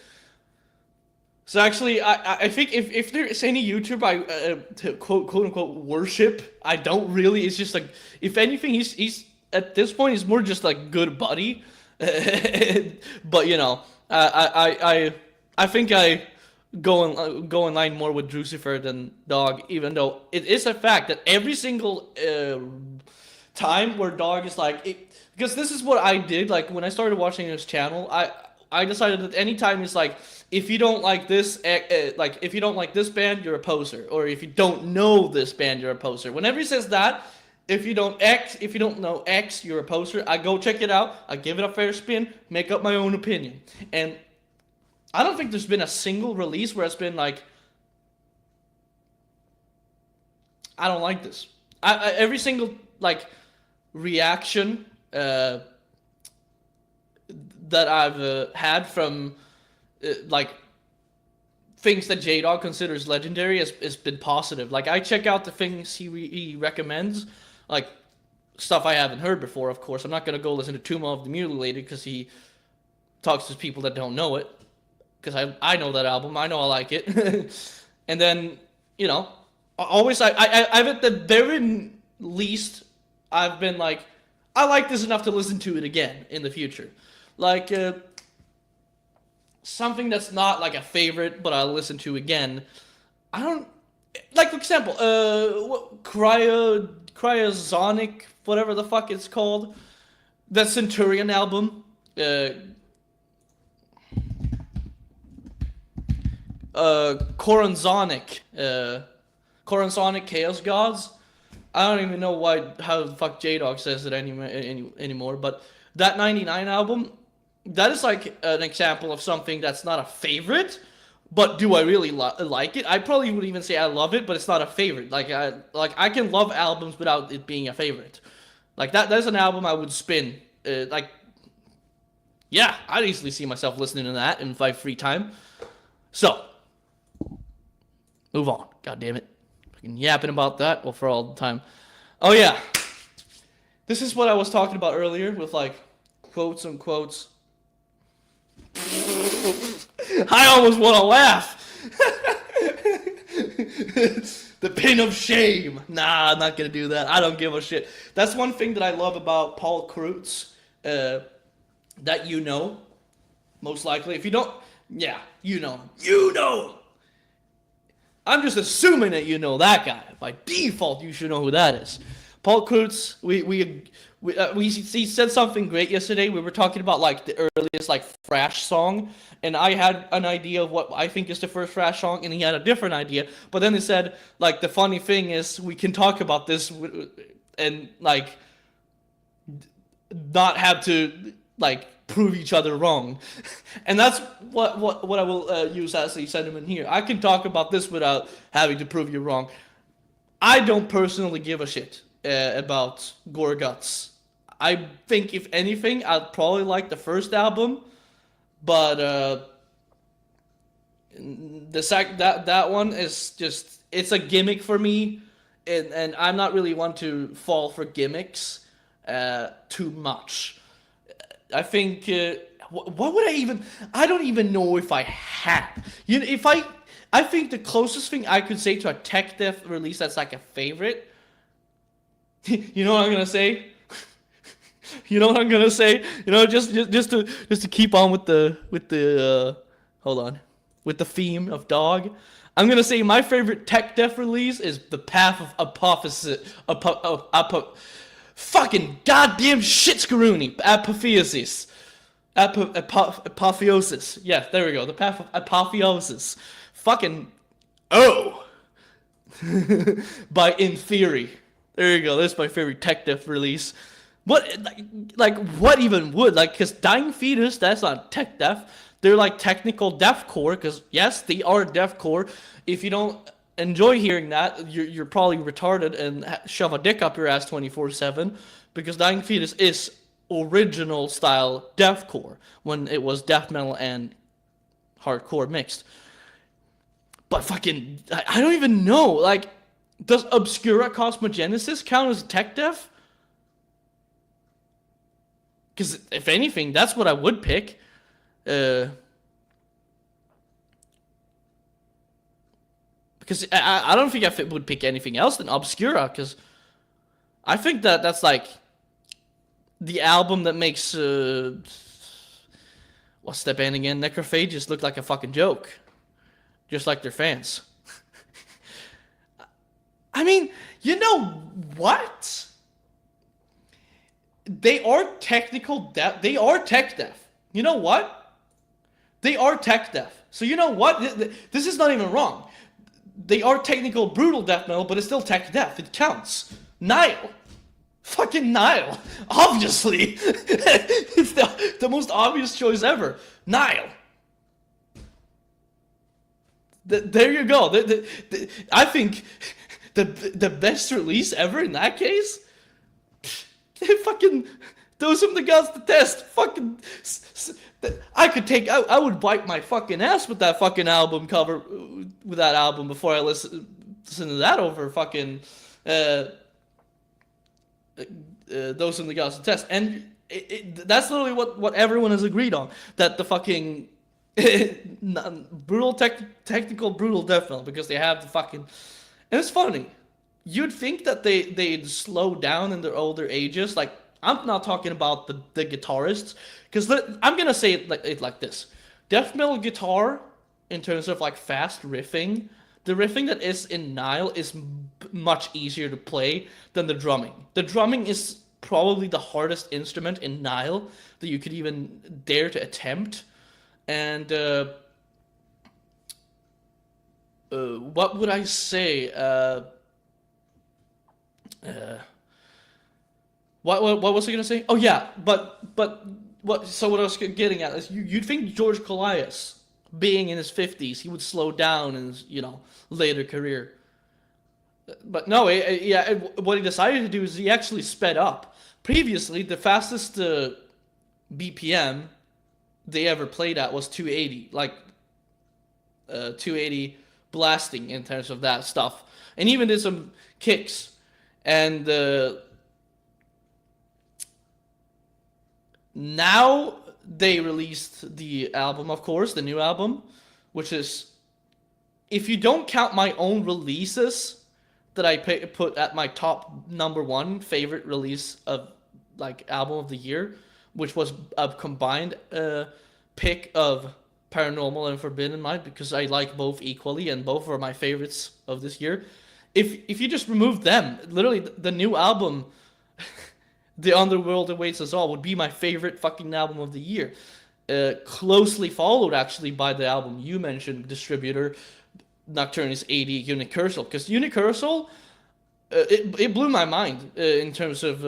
So actually, I think if there's any YouTuber to quote unquote worship, I don't really. It's just like, if anything, he's at this point he's more just like good buddy. But you know, I think I go in line more with Drucifer than Dog, even though it is a fact that every single time where Dog is like, because this is what I did. Like when I started watching his channel, I decided that anytime he's like, if you don't like this, like if you don't like this band, you're a poser, or if you don't know this band, you're a poser. Whenever he says that, if you don't know X, you're a poser. I go check it out. I give it a fair spin, make up my own opinion, and I don't think there's been a single release where it's been like, I don't like this. Every single like reaction that I've had from like things that J-Dog considers legendary has been positive. Like I check out the things he recommends, like stuff I haven't heard before. Of course, I'm not gonna go listen to Tomb of the Mutilated because he talks to people that don't know it. Because I know that album, I know I like it, and then you know, always I've at the very least I've been like, I like this enough to listen to it again in the future, like something that's not like a favorite but I'll listen to again. I don't like, for example, Cryosonic, whatever the fuck it's called, that Centurion album. Corazonic Chaos Gods. I don't even know how the fuck J-Dog says it anymore, but that 99 album, that is like an example of something that's not a favorite, but do I really like it? I probably would even say I love it, but it's not a favorite. Like I can love albums without it being a favorite. Like that's an album I would spin. Like, yeah, I'd easily see myself listening to that in my free time. So, move on. God damn it. Fucking yapping about that. Well, for all the time. Oh, yeah. This is what I was talking about earlier with, like, quotes and quotes. I almost want to laugh. The pin of shame. Nah, I'm not going to do that. I don't give a shit. That's one thing that I love about Paul Kreutz. That you know. Most likely. If you don't... Yeah, you know. You know! I'm just assuming that you know that guy. By default, you should know who that is. Paul Kreutz, he said something great yesterday. We were talking about like the earliest like thrash song, and I had an idea of what I think is the first thrash song, and he had a different idea. But then he said, like, the funny thing is we can talk about this and like not have to like prove each other wrong. And that's what I will use as a sentiment here. I can talk about this without having to prove you wrong. I don't personally give a shit about Gore Guts. I think if anything, I'd probably like the first album, but that one is just, it's a gimmick for me, and I'm not really one to fall for gimmicks too much. I think what would I don't even know if I had. You know, I think the closest thing I could say to a tech death release that's like a favorite. You know what I'm gonna say? You know what I'm gonna say? You know, just to keep on with the hold on, with the theme of Dog. I'm gonna say my favorite tech death release is the Path of fucking goddamn shit screwy. Apotheosis. Apotheosis. Yeah, there we go. The Path of Apotheosis. Fucking by In Theory. There you go. That's my favorite tech death release. What what even would, like, because Dying Fetus, that's not tech death. They're like technical deathcore, because yes, they are deathcore. If you don't enjoy hearing that, you're probably retarded and shove a dick up your ass 24/7, because Dying Fetus is original style deathcore when it was death metal and hardcore mixed. But fucking, I don't even know. Like, does Obscura Cosmogenesis count as tech deaf? Because if anything, that's what I would pick. Because I don't think I would pick anything else than Obscura, because I think that's like the album that makes what's that band again? Necrophages look like a fucking joke, just like their fans. I mean, you know what? They are technical deaf. They are tech deaf. You know what? They are tech deaf. So you know what? This is not even wrong. They are technical brutal death metal, but it's still tech deaf. It counts. Nile. Fucking Nile. Obviously. It's the most obvious choice ever. Nile. There you go. I think the best release ever in that case. Fucking those from the gods to test. Fucking, I would wipe my fucking ass with that fucking album cover, with that album before I listen to that over fucking those from the gods to test. And that's literally what everyone has agreed on, that the fucking brutal technical brutal death metal, because they have the fucking, and it's funny. You'd think that they'd slow down in their older ages. Like, I'm not talking about the guitarists, because I'm gonna say it like this: death metal guitar, in terms of like fast riffing, the riffing that is in Nile is much easier to play than the drumming. The drumming is probably the hardest instrument in Nile that you could even dare to attempt. And what would I say? What was I gonna say? Oh yeah, but what? So what I was getting at is you'd think George Colias, being in his 50s, he would slow down in his later career. But no, what he decided to do is he actually sped up. Previously, the fastest BPM they ever played at was 280, like 280 blasting in terms of that stuff, and even did some kicks. And now they released the album, of course, the new album, which is, if you don't count my own releases that I put at my top #1 favorite release of like album of the year, which was a combined pick of Paranormal and Forbidden Mind, because I like both equally and both are my favorites of this year. If you just remove them, literally the new album, The Underworld Awaits Us All, would be my favorite fucking album of the year. Closely followed actually by the album you mentioned, distributor, Nocturnus 80, Unicursal. Because Unicursal, it blew my mind in terms of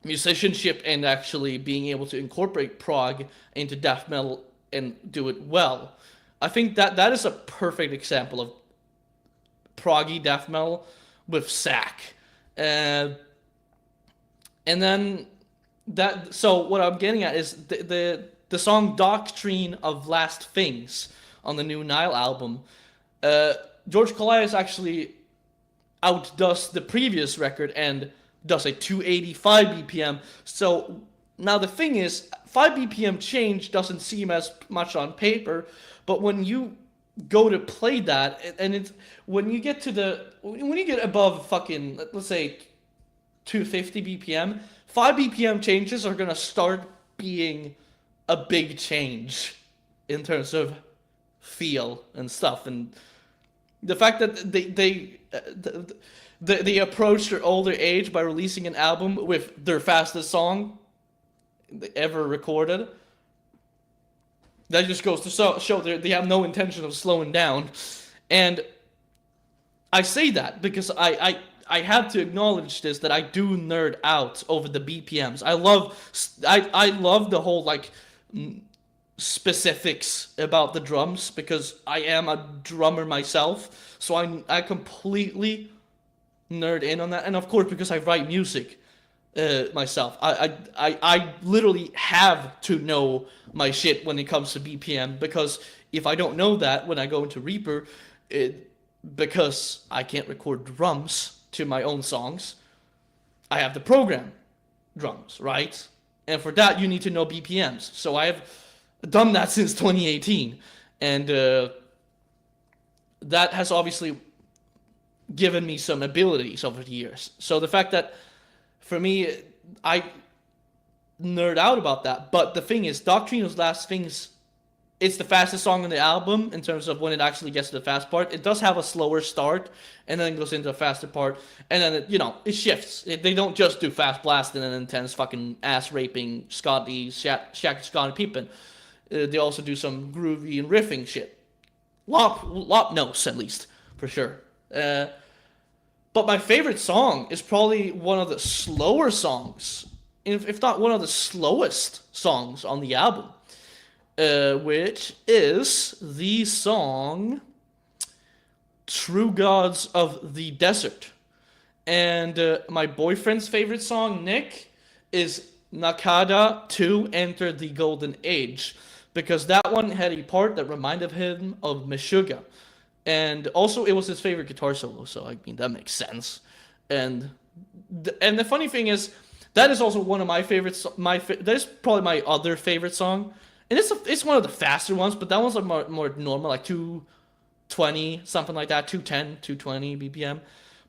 musicianship and actually being able to incorporate prog into death metal and do it well. I think that is a perfect example of proggy death metal with sack. And then so what I'm getting at is the song Doctrine of Last Things on the new Nile album. George Colias actually outdoes the previous record and does a 285 BPM. So now the thing is, 5 BPM change doesn't seem as much on paper, but when you go to play that, and it's when you get above fucking, let's say 250 BPM, 5 BPM changes are gonna start being a big change in terms of feel and stuff. And the fact that they approached their older age by releasing an album with their fastest song ever recorded, that just goes to show they have no intention of slowing down. And I say that because I have to acknowledge this, that I do nerd out over the BPMs. I love the whole like specifics about the drums, because I am a drummer myself, so I completely nerd in on that. And of course, because I write music myself, I literally have to know my shit when it comes to BPM, because if I don't know that when I go into Reaper, because I can't record drums to my own songs, I have to program drums, right? And for that, you need to know BPMs. So I have done that since 2018. And that has obviously given me some abilities over the years. So the fact that, for me, I nerd out about that. But the thing is, Doctrino's Last Things, it's the fastest song on the album in terms of when it actually gets to the fast part. It does have a slower start, and then it goes into a faster part, and then it shifts. They don't just do fast blast and then intense fucking ass raping Shaq Scottie Pippen. They also do some groovy and riffing shit. Lot notes, at least, for sure. But my favorite song is probably one of the slower songs, if not one of the slowest songs on the album, which is the song True Gods of the Desert. And my boyfriend's favorite song, Nick, is Nakada 2 Enter the Golden Age, because that one had a part that reminded him of Meshuggah. And also, it was his favorite guitar solo, so I mean, that makes sense. And the funny thing is, that is also one of my favorites. That is probably my other favorite song. And it's one of the faster ones, but that one's like more normal, like 220, something like that, 210, 220 BPM.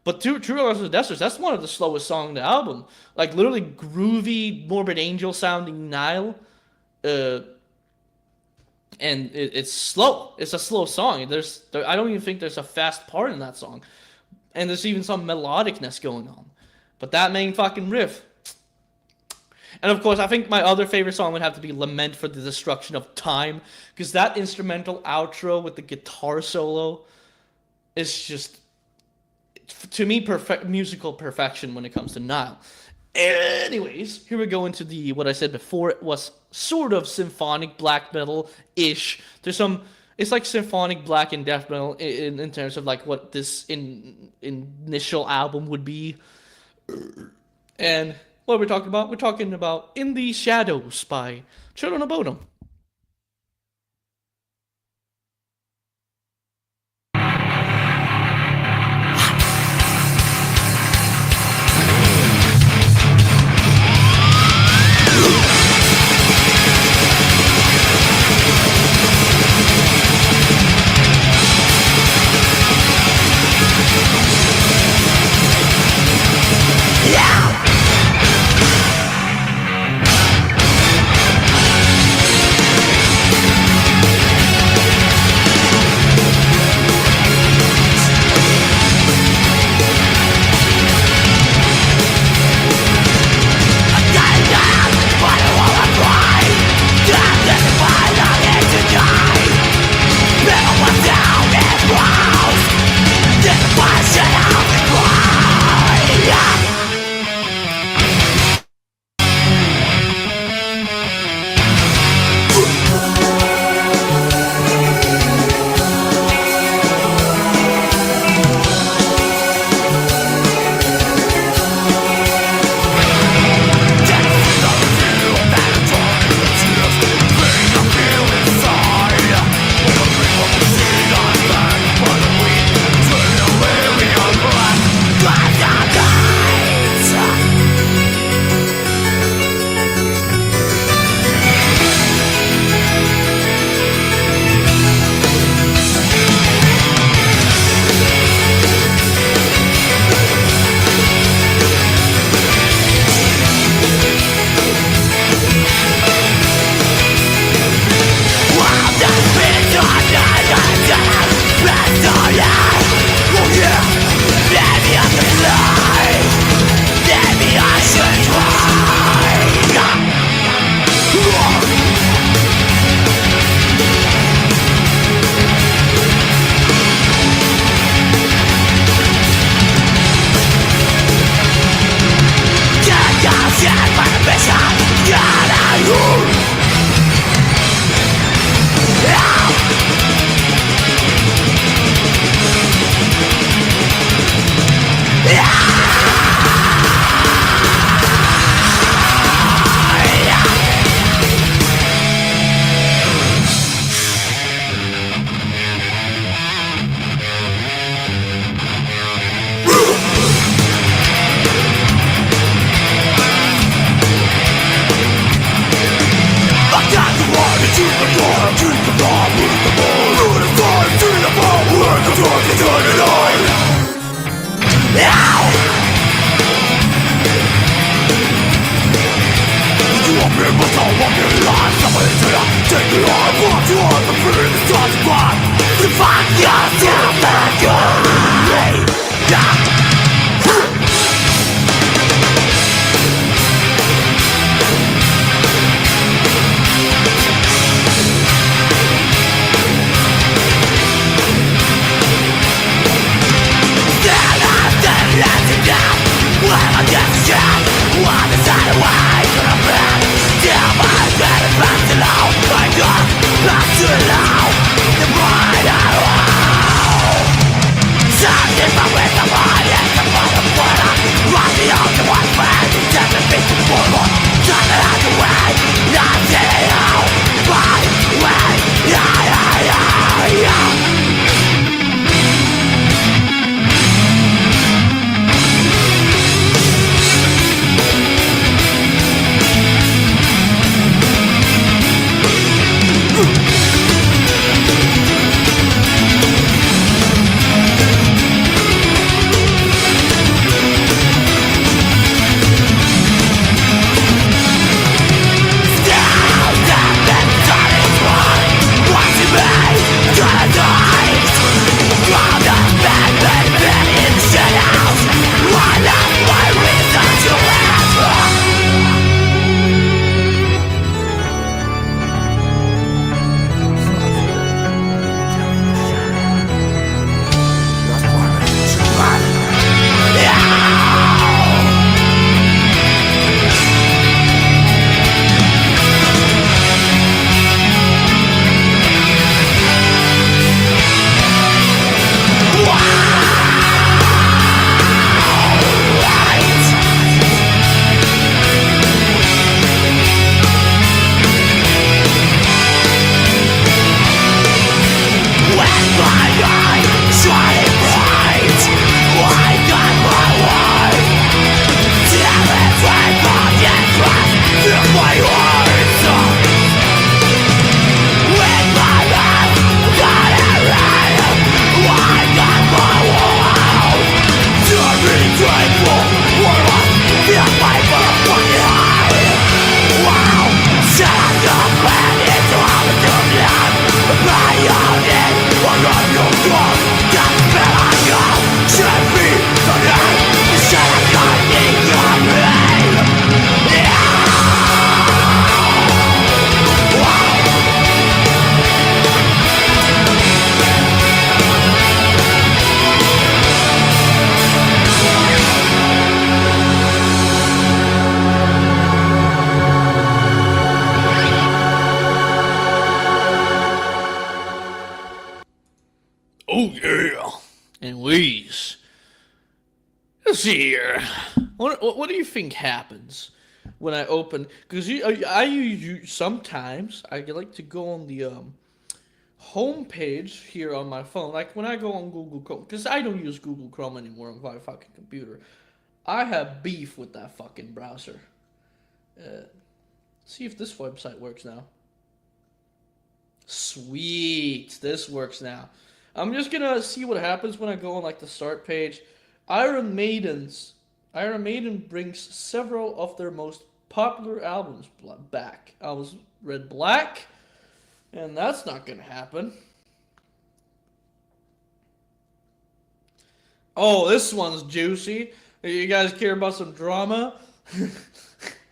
But True Gods of the Desert, that's one of the slowest songs on the album. Like, literally groovy, Morbid Angel sounding Nile. And it's slow. It's a slow song. I don't even think there's a fast part in that song. And there's even some melodicness going on. But that main fucking riff. And of course, I think my other favorite song would have to be Lament for the Destruction of Time. Because that instrumental outro with the guitar solo is just, to me, musical perfection when it comes to Nile. Anyways, here we go into what I said before. It was sort of symphonic black metal-ish. It's like symphonic black and death metal in terms of like what this initial album would be. And what are we talking about? We're talking about In the Shadows by Children of Bodom. Oh yeah. Anyways, let's see here. What do you think happens when I open? Because I sometimes I like to go on the home page here on my phone. Like when I go on Google Chrome, because I don't use Google Chrome anymore on my fucking computer. I have beef with that fucking browser. See if this website works now. Sweet, this works now. I'm just gonna see what happens when I go on like the start page. Iron Maiden brings several of their most popular albums back. Albums Red Black, and that's not gonna happen. Oh, this one's juicy. You guys care about some drama?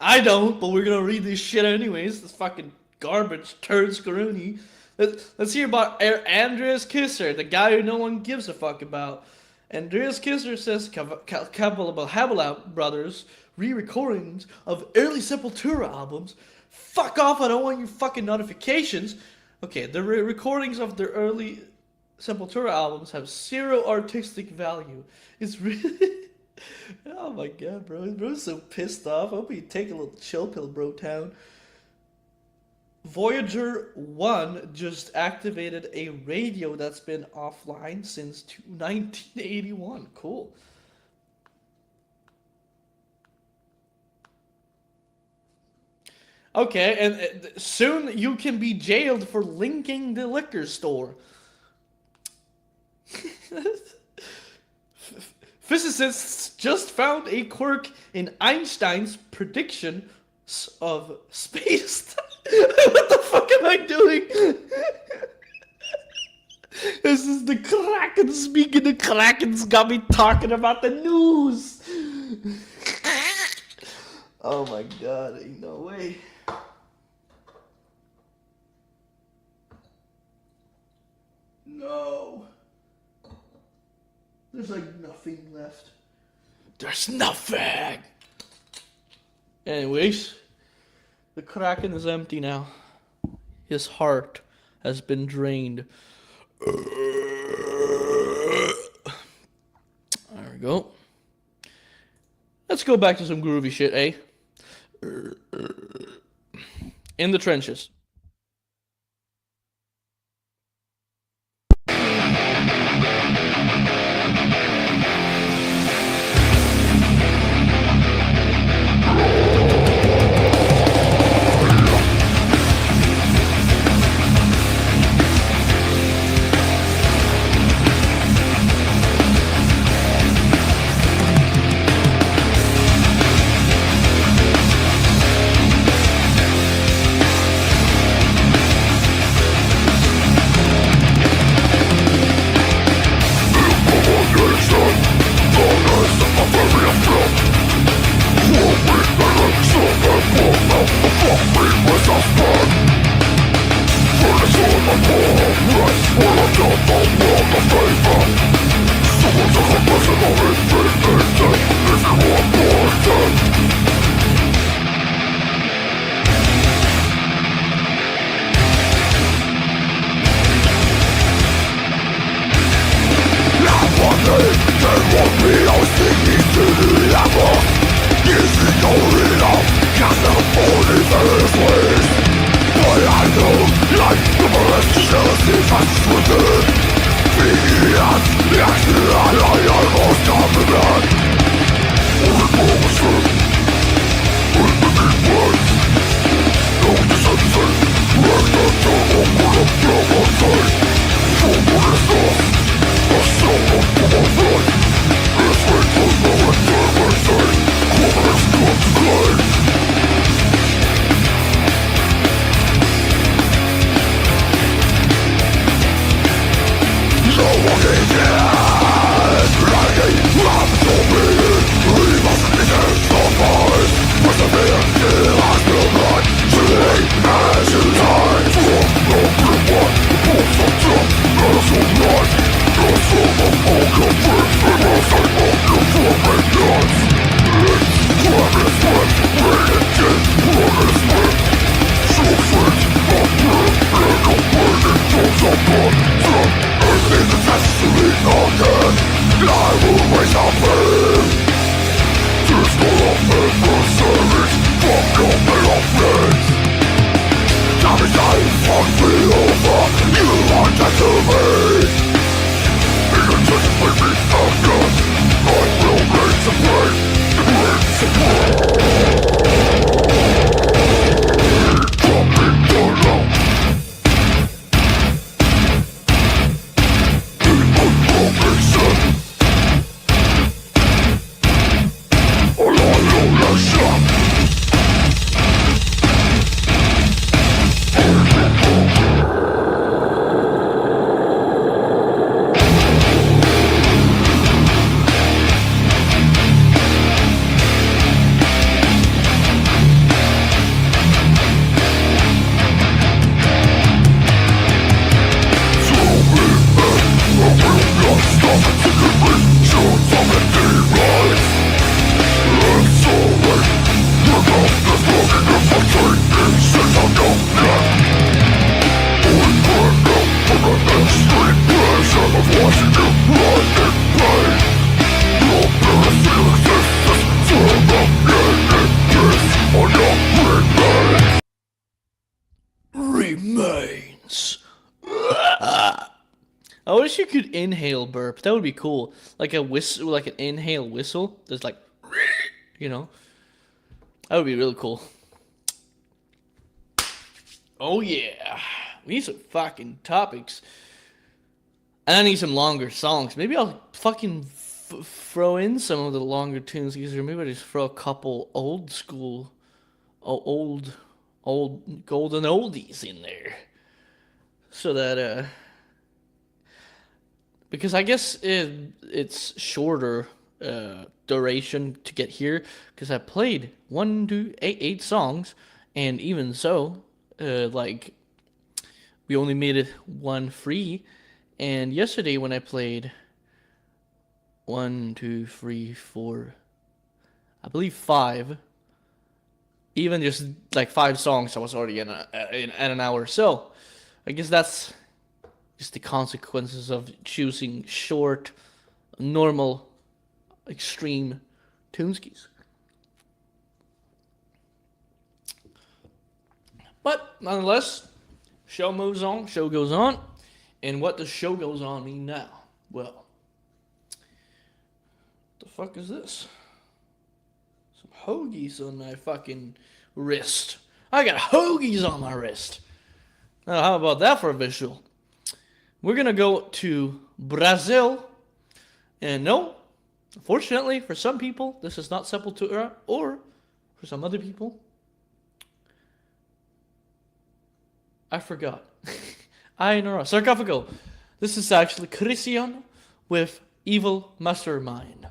I don't, but we're gonna read this shit anyways. This fucking garbage turd scroony. Let's hear about Andreas Kisser, the guy who no one gives a fuck about. Andreas Kisser says Habala Brothers re-recordings of early Sepultura albums. Fuck off, I don't want your fucking notifications. Okay, the recordings of their early Sepultura albums have zero artistic value. It's really... Oh my god, bro. Bro's so pissed off. I hope you take a little chill pill, bro town. Voyager 1 just activated a radio that's been offline since 1981. Cool. Okay, and soon you can be jailed for linking the liquor store. Physicists just found a quirk in Einstein's prediction of space. What the fuck am I doing? This is the Kraken speaking. The Kraken's got me talking about the news. Oh my god, ain't no way. No. There's like nothing left. There's nothing. Anyways, the Kraken is empty now. His heart has been drained. There we go. Let's go back to some groovy shit, eh? In the trenches. Remains. I wish you could inhale burp. That would be cool. Like a whistle, like an inhale whistle. There's like, you know, that would be really cool. Oh yeah, we need some fucking topics. And I need some longer songs. Maybe I'll fucking throw in some of the longer tunes easier. Maybe I just throw a couple old school old golden oldies in there, so that because I guess it's shorter duration to get here, because I played 8 songs, and even so, like, we only made it 1 free. And yesterday when I played 1, 2, 3, 4, I believe 5, even just like 5 songs, I was already in an hour. So I guess that's just the consequences of choosing short, normal, extreme Tuneskis. But nonetheless, show moves on, show goes on. And what does show goes on mean now? Well, the fuck is this? Some hoagies on my fucking wrist. I got hoagies on my wrist. Now, how about that for a visual? We're gonna go to Brazil. And no, unfortunately, for some people, this is not Sepultura, or for some other people, I forgot. I know. Sarcophago. This is actually Christian with Evil Mastermind.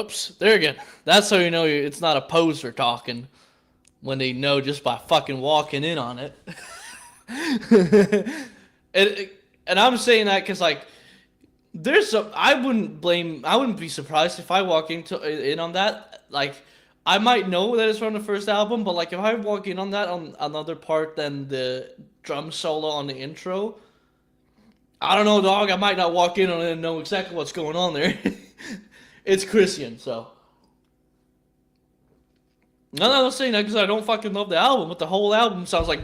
ropes. There again. That's how you know it's not a poser talking. When they know just by fucking walking in on it. and I'm saying that because, like, I wouldn't be surprised if I walk in on that. Like, I might know that it's from the first album, but, like, if I walk in on that on another part than the drum solo on the intro, I don't know, dog. I might not walk in on it and know exactly what's going on there. It's Christian, so. No, I'm not saying that because I don't fucking love the album, but the whole album sounds like.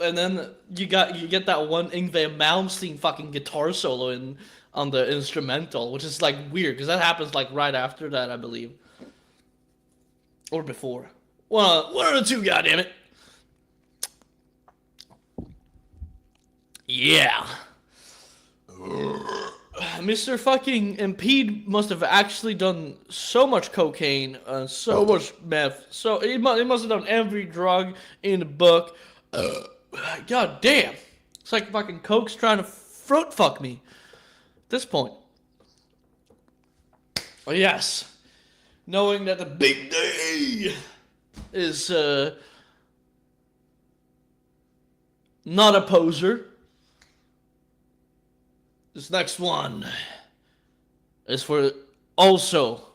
And then you get that one Yngwie Malmsteen fucking guitar solo on the instrumental, which is like weird because that happens like right after that, I believe, or before. One or the two, goddammit. Yeah. Mr. fucking Impede must have actually done so much cocaine, so much meth. So he must have done every drug in the book. God damn. It's like fucking Coke's trying to fruit fuck me at this point. Oh, yes. Knowing that the big day is not a poser. This next one is for also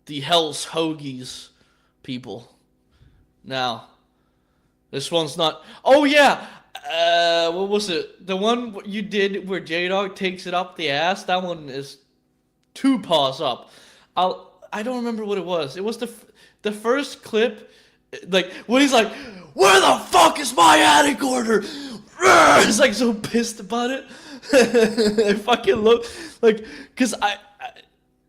the Hell's Hoagies people. Now, this one's not. Oh yeah, what was it? The one you did where J-Dog takes it up the ass. That one is 2 paws up. I don't remember what it was. It was the first clip, like when he's like, "Where the fuck is my attic order?" He's like so pissed about it. I fucking look like, cause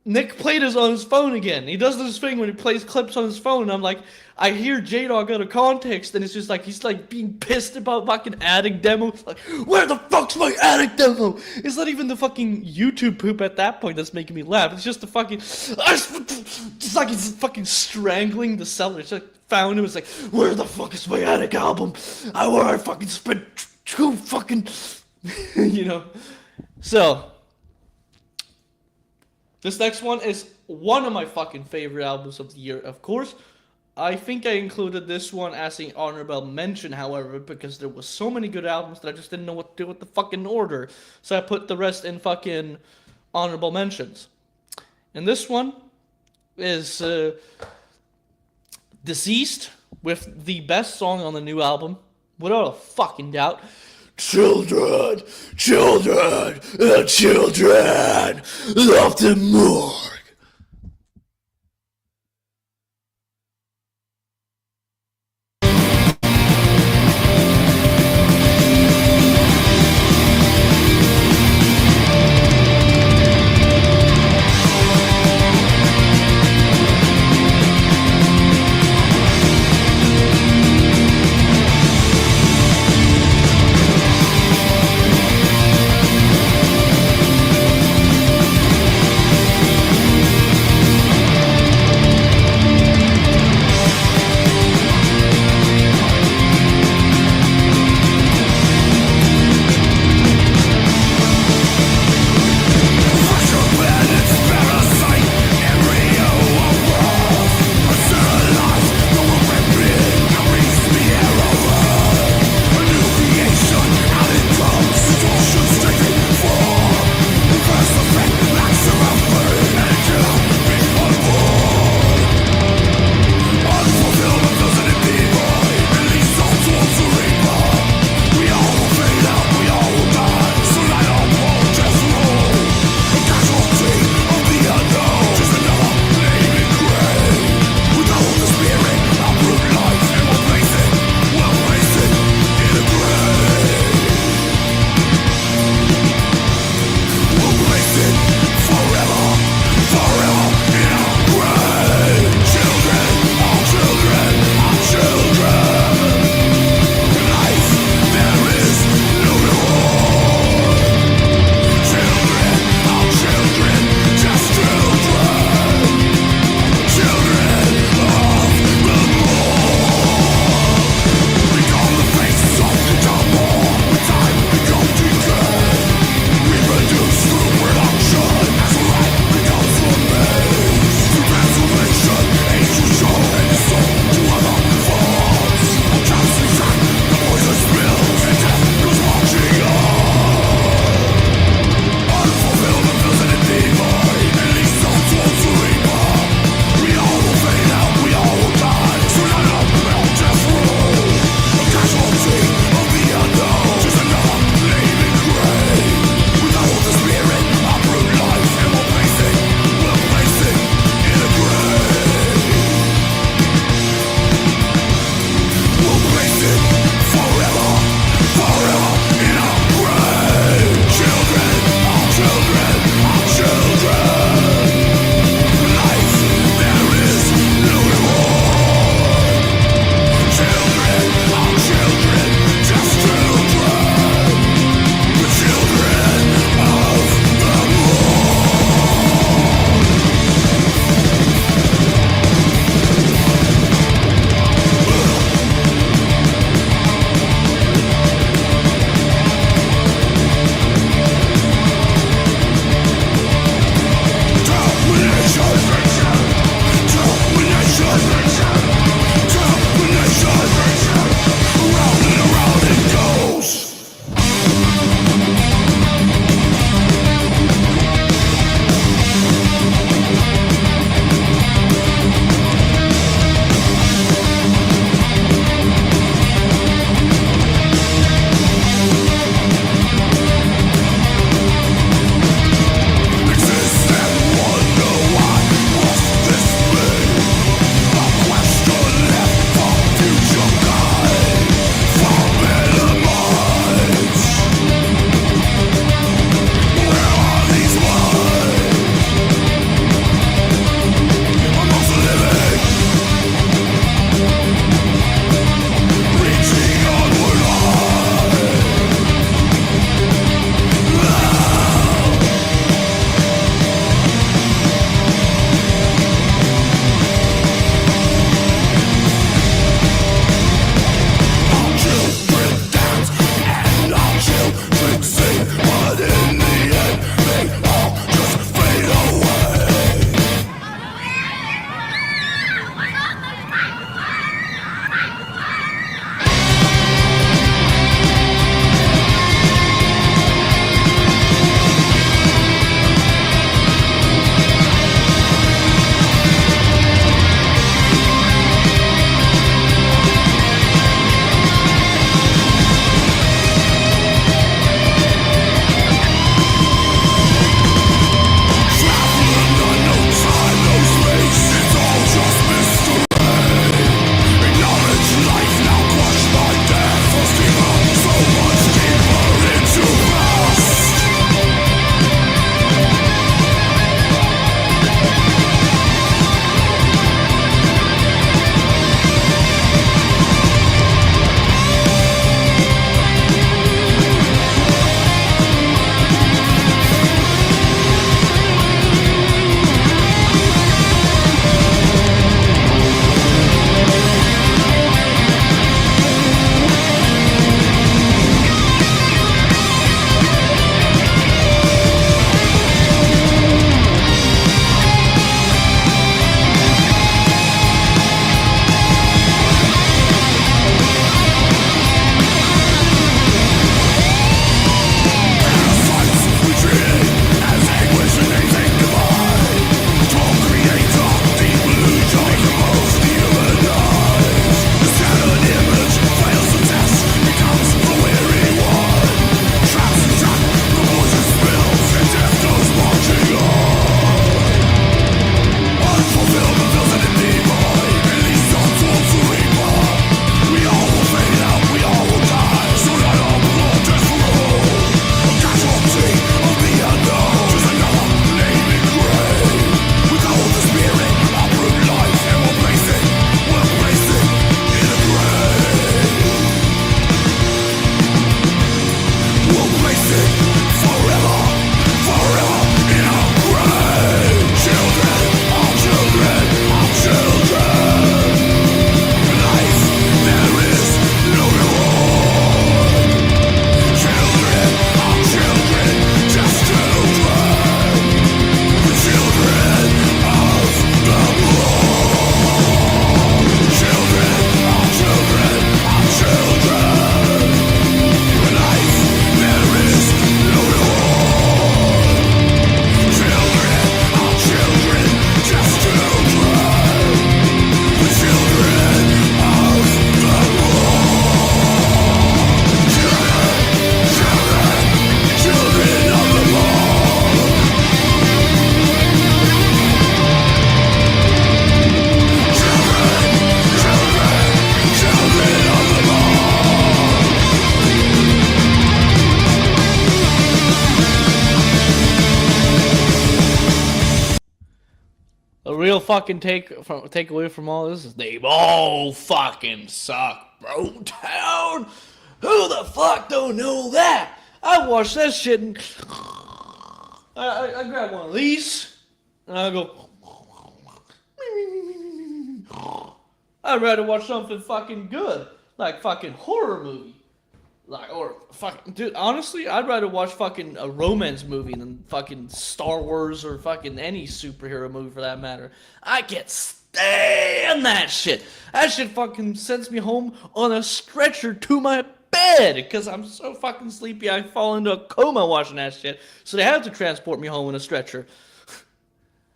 Nick played this on his phone again. He does this thing when he plays clips on his phone, and I'm like, I hear J-Dog out of context, and it's just like he's like being pissed about fucking attic demo. Like, where the fuck's my attic demo? It's not even the fucking YouTube poop at that point that's making me laugh. It's just the fucking, it's like he's fucking strangling the seller. It's like found him. It's like, where the fuck is my attic album? Where I fucking spent 2 fucking. You know, so this next one is one of my fucking favorite albums of the year. Of course, I think I included this one as an honorable mention, however, because there was so many good albums that I just didn't know what to do with the fucking order, so I put the rest in fucking honorable mentions. And this one is Deceased, with the best song on the new album, without a fucking doubt. Children, children, children of the morgue. fucking take away from all this is they all fucking suck, bro. Town. Who the fuck don't know that? I watched that shit and I grab one of these and I go. I'd rather watch something fucking good, like fucking horror movie. Like, or fucking, dude, honestly, I'd rather watch fucking a romance movie than fucking Star Wars or fucking any superhero movie for that matter. I can't stand that shit. That shit fucking sends me home on a stretcher to my bed because I'm so fucking sleepy I fall into a coma watching that shit. So they have to transport me home in a stretcher.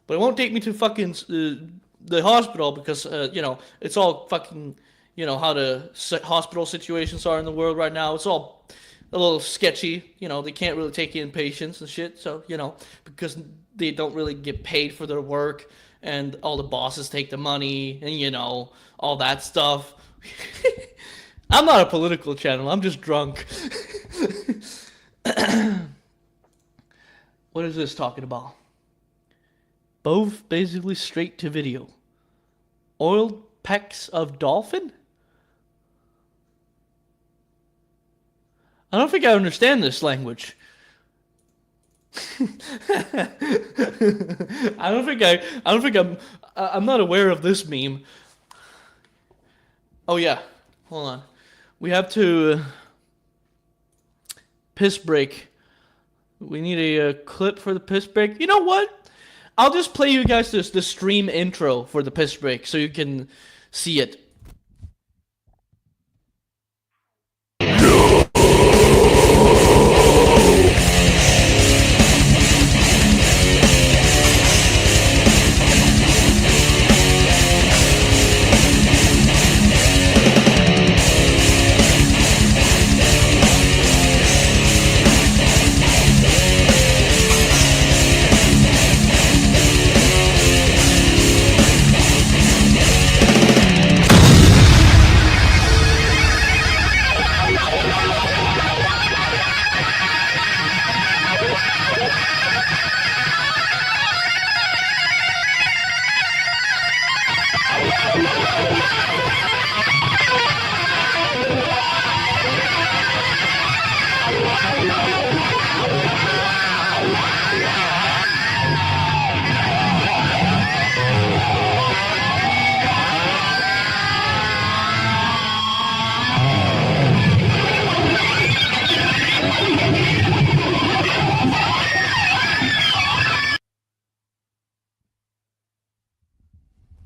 But it won't take me to fucking the hospital because, you know, it's all fucking... You know, how the hospital situations are in the world right now. It's all a little sketchy. You know, they can't really take in patients and shit. So, you know, because they don't really get paid for their work. And all the bosses take the money. And, you know, all that stuff. I'm not a political channel. I'm just drunk. What is this talking about? Both basically straight to video. Oiled pecs of dolphin? I don't think I understand this language. I'm not aware of this meme. Oh yeah, hold on. We have to piss break. We need a clip for the piss break. You know what? I'll just play you guys the stream intro for the piss break so you can see it.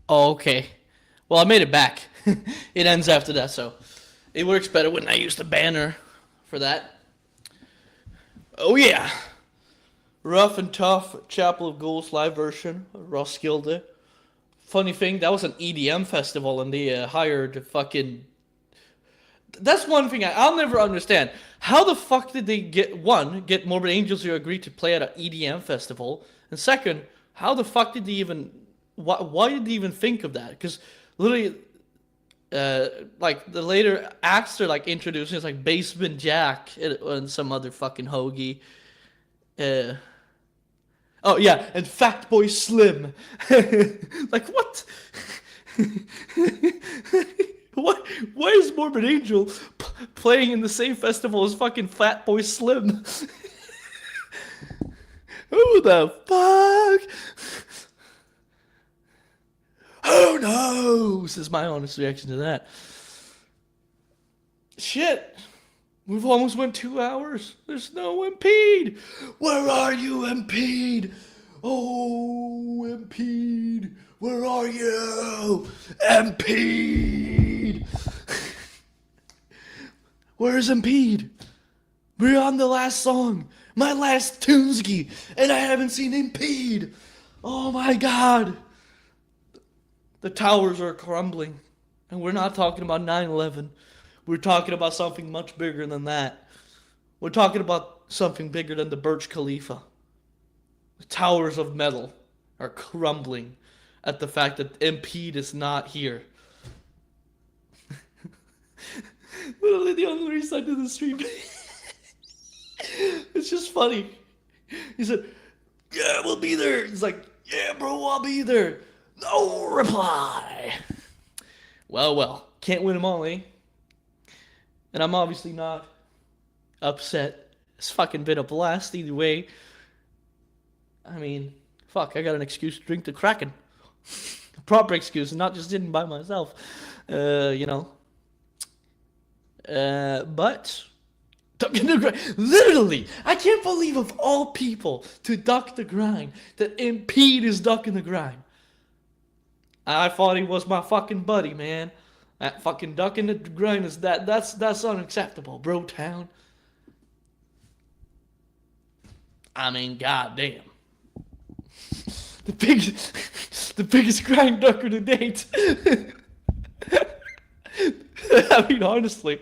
Oh, okay. Well, I made it back. It ends after that, so it works better when I use the banner for that. Oh, yeah. Rough and Tough Chapel of Ghouls live version, Roskilde. Funny thing, that was an EDM festival, and they hired fucking... That's one thing I'll never understand. How the fuck did they get Morbid Angels to agree to play at an EDM festival? And second, how the fuck did they even... Why did they even think of that? Because literally, like the later acts are like introducing, it's like Basement Jack and some other fucking hoagie. Oh yeah, and Fat Boy Slim. Like what? What? Why is Morbid Angel playing in the same festival as fucking Fat Boy Slim? Who the fuck? Who knows? Is my honest reaction to that. Shit. We've almost went 2 hours. There's no Impede. Where are you, Impede? Oh, Impede. Where are you? Impede. Where's Impede? We're on the last song. My last Tuneskis. And I haven't seen Impede. Oh my god. The towers are crumbling. And we're not talking about 9/11. We're talking about something much bigger than that. We're talking about something bigger than the Burj Khalifa. The towers of metal are crumbling at the fact that Impede is not here. Literally the only reason I did the stream. It's just funny. He said, yeah, we'll be there. He's like, yeah, bro, I'll be there. No reply. Well, can't win them all, eh? And I'm obviously not upset. It's fucking been a blast either way. I mean, fuck, I got an excuse to drink the Kraken. A proper excuse, and not just sitting by myself. You know. But ducking the grind. Literally, I can't believe of all people to duck the grind that Impede is ducking the grind. I thought he was my fucking buddy, man. That fucking ducking the grind is that's unacceptable, bro town. I mean, goddamn. The biggest grind ducker to date. I mean, honestly.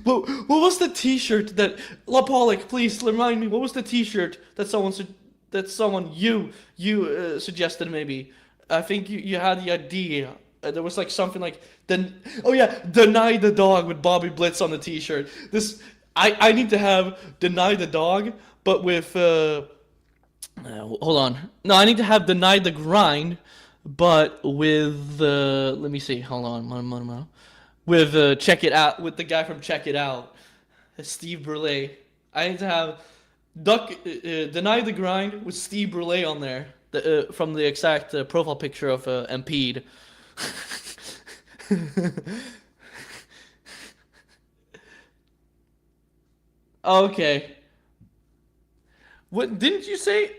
What was the T-shirt that Lapolic? Please remind me. What was the T-shirt that someone you suggested? Maybe I think you had the idea. There was like something like deny the dog with Bobby Blitz on the T-shirt. This I need to have deny the dog, but with hold on. No, I need to have deny the grind, but with let me see. Hold on. With Check It Out, with the guy from Check It Out, Steve Burley. I need to have deny the grind with Steve Burley on there, from the exact profile picture of Impede. Okay. What didn't you say?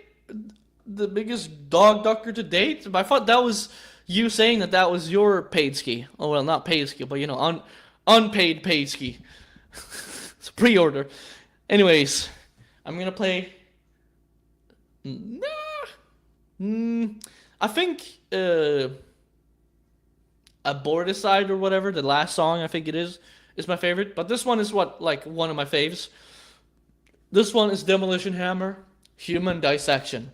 The biggest dog ducker to date? But I thought that was you saying that was your paid ski. Oh well, not paid ski, but you know, unpaid paid ski. It's a pre-order. Anyways, I'm gonna play. I think Aborticide or whatever, the last song I think it is my favorite. But this one is like one of my faves. This one is Demolition Hammer, Human Dissection.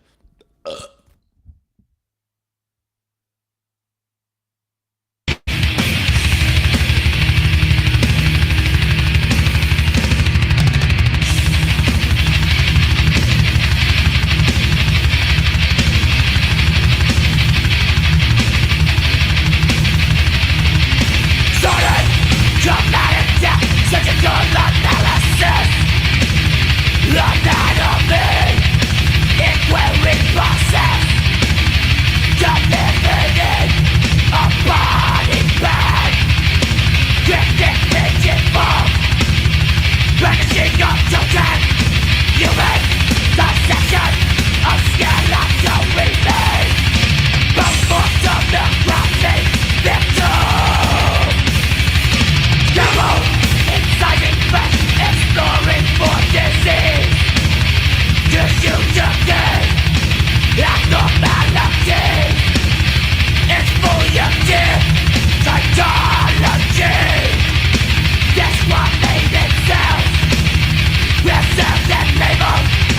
Yourself that label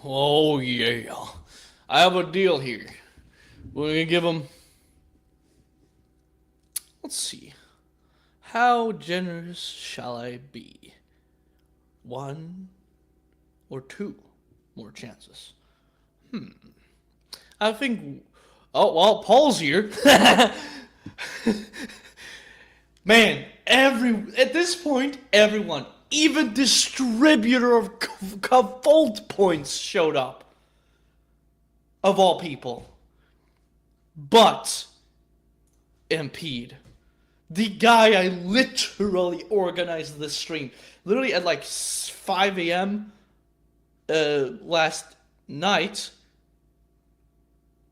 Oh yeah, I have a deal here. We're gonna give him. Let's see. How generous shall I be? 1 or 2 more chances? I think. Oh well, Paul's here. Man, at this point, everyone, even distributor of fault points showed up. Of all people. But Impede. The guy I literally organized this stream. Literally at like 5 a.m. Last night.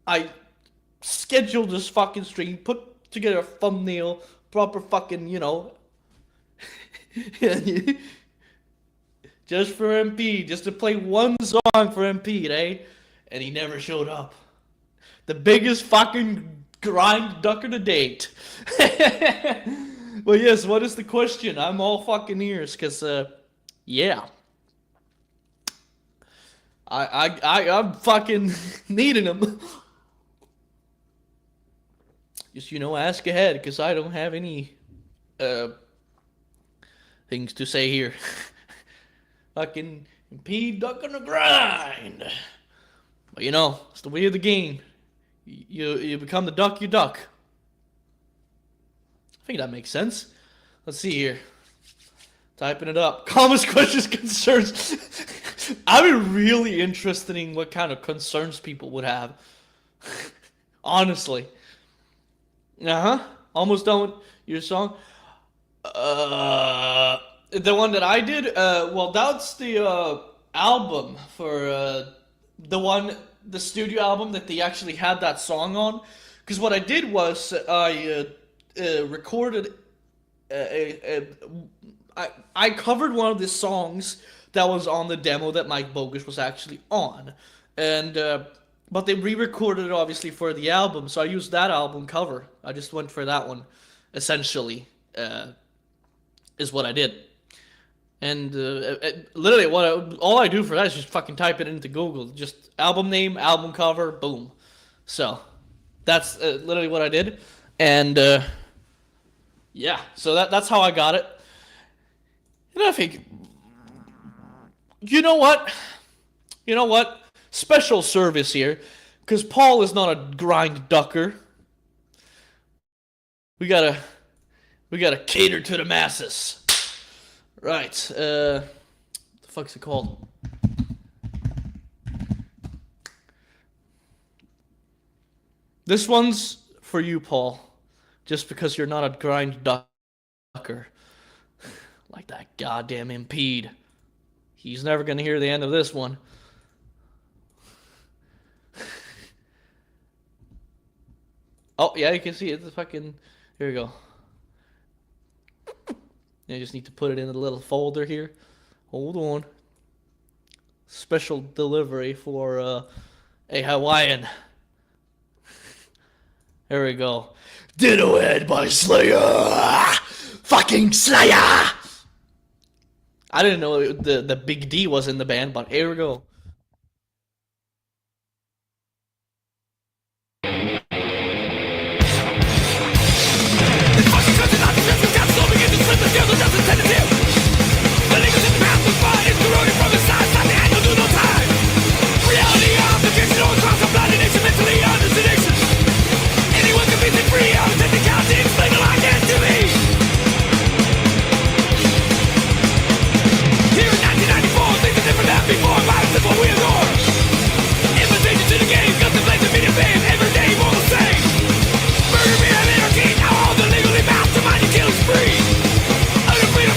I scheduled this fucking stream, put together a thumbnail, proper fucking, just for MP, just to play one song for MP, eh? And he never showed up. The biggest fucking grind ducker to date. Well, yes, what is the question? I'm all fucking ears, cause yeah. I'm fucking needing him. Just, ask ahead, cause I don't have any things to say here. Fucking impede, duck, and a grind. But it's the way of the game. You become the duck you duck. I think that makes sense. Let's see here. Typing it up. Comments, questions, concerns. I'm really interested in what kind of concerns people would have. Honestly. Almost done with your song. The one that I did, well, that's the album for the studio album that they actually had that song on. Because what I did was I recorded, I covered one of the songs that was on the demo that Mike Bogus was actually on, and but they re-recorded it obviously for the album, so I used that album cover. I just went for that one, essentially, is what I did. And literally, all I do for that is just fucking type it into Google. Just album name, album cover, boom. So that's literally what I did. And yeah, so that's how I got it. And I think, you know what? Special service here, because Paul is not a grind ducker. We gotta cater to the masses. Right, the fuck's it called? This one's for you, Paul. Just because you're not a grind ducker. Like that goddamn Impede. He's never gonna hear the end of this one. Oh, yeah, you can see it. The fucking... Here we go. I just need to put it in a little folder here. Hold on. Special delivery for a Hawaiian. There we go. Ditto Head by Slayer. Fucking Slayer. I didn't know the Big D was in the band, but here we go. Freedom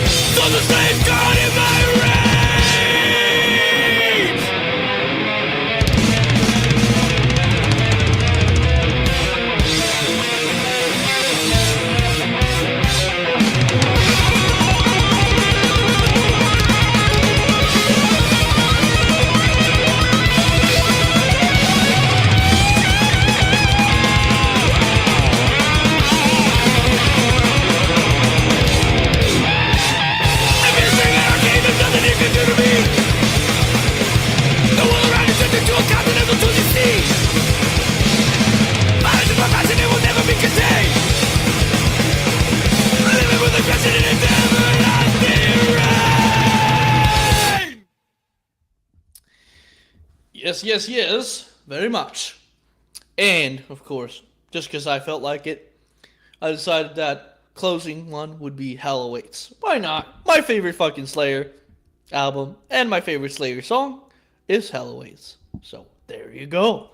So the slave caught in my rage. Everything in our game is nothing you can do to me. The world around you turns into a continental Tuneskis. Violence and passion, it will never be contained. Living with aggression and an everlasting reign. Yes, yes, yes, very much. And, of course, just because I felt like it, I decided that closing one would be Hell Awaits. Why not? My favorite fucking Slayer album and my favorite Slayer song is Hell Awaits. So, there you go.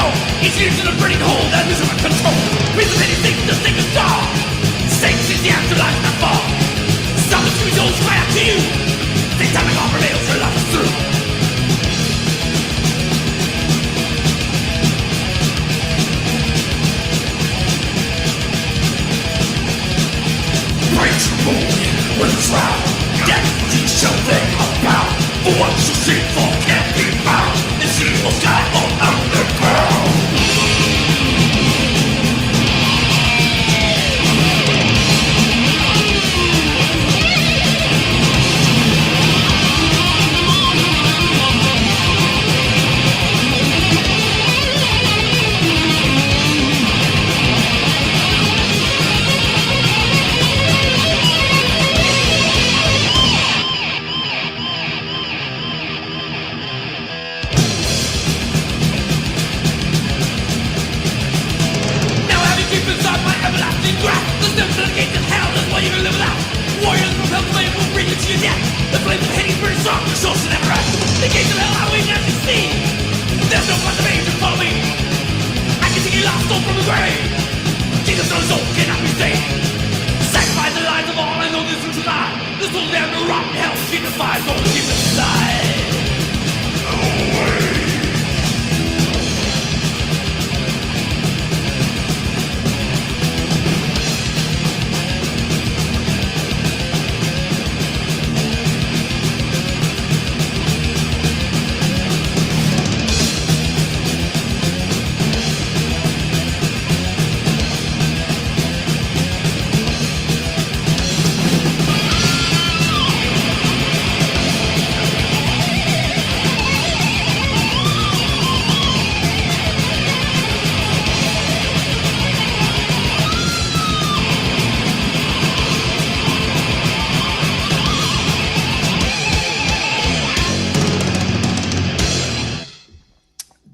hell. Each year to the burning hole that loses my control. Reason anything to think of dog. Satan sees the afterlife not fall. Stop the two souls cry out to you. Think time and all prevails your life is through. Breaks your moon with a shroud. Death to show them about. For what you see for can't be found. This evil sky on underground.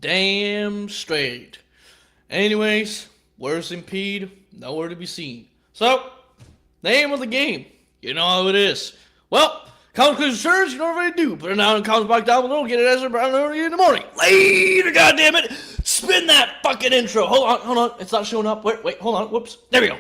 Damn straight. Anyways, where's Impede? Nowhere to be seen. So, name of the game. You know how it is. Well, comment, please, returns, you know what I do. Put it down in the comments box down below. Get it as in the morning. Later, goddammit. Spin that fucking intro. Hold on. It's not showing up. Wait, hold on. Whoops. There we go.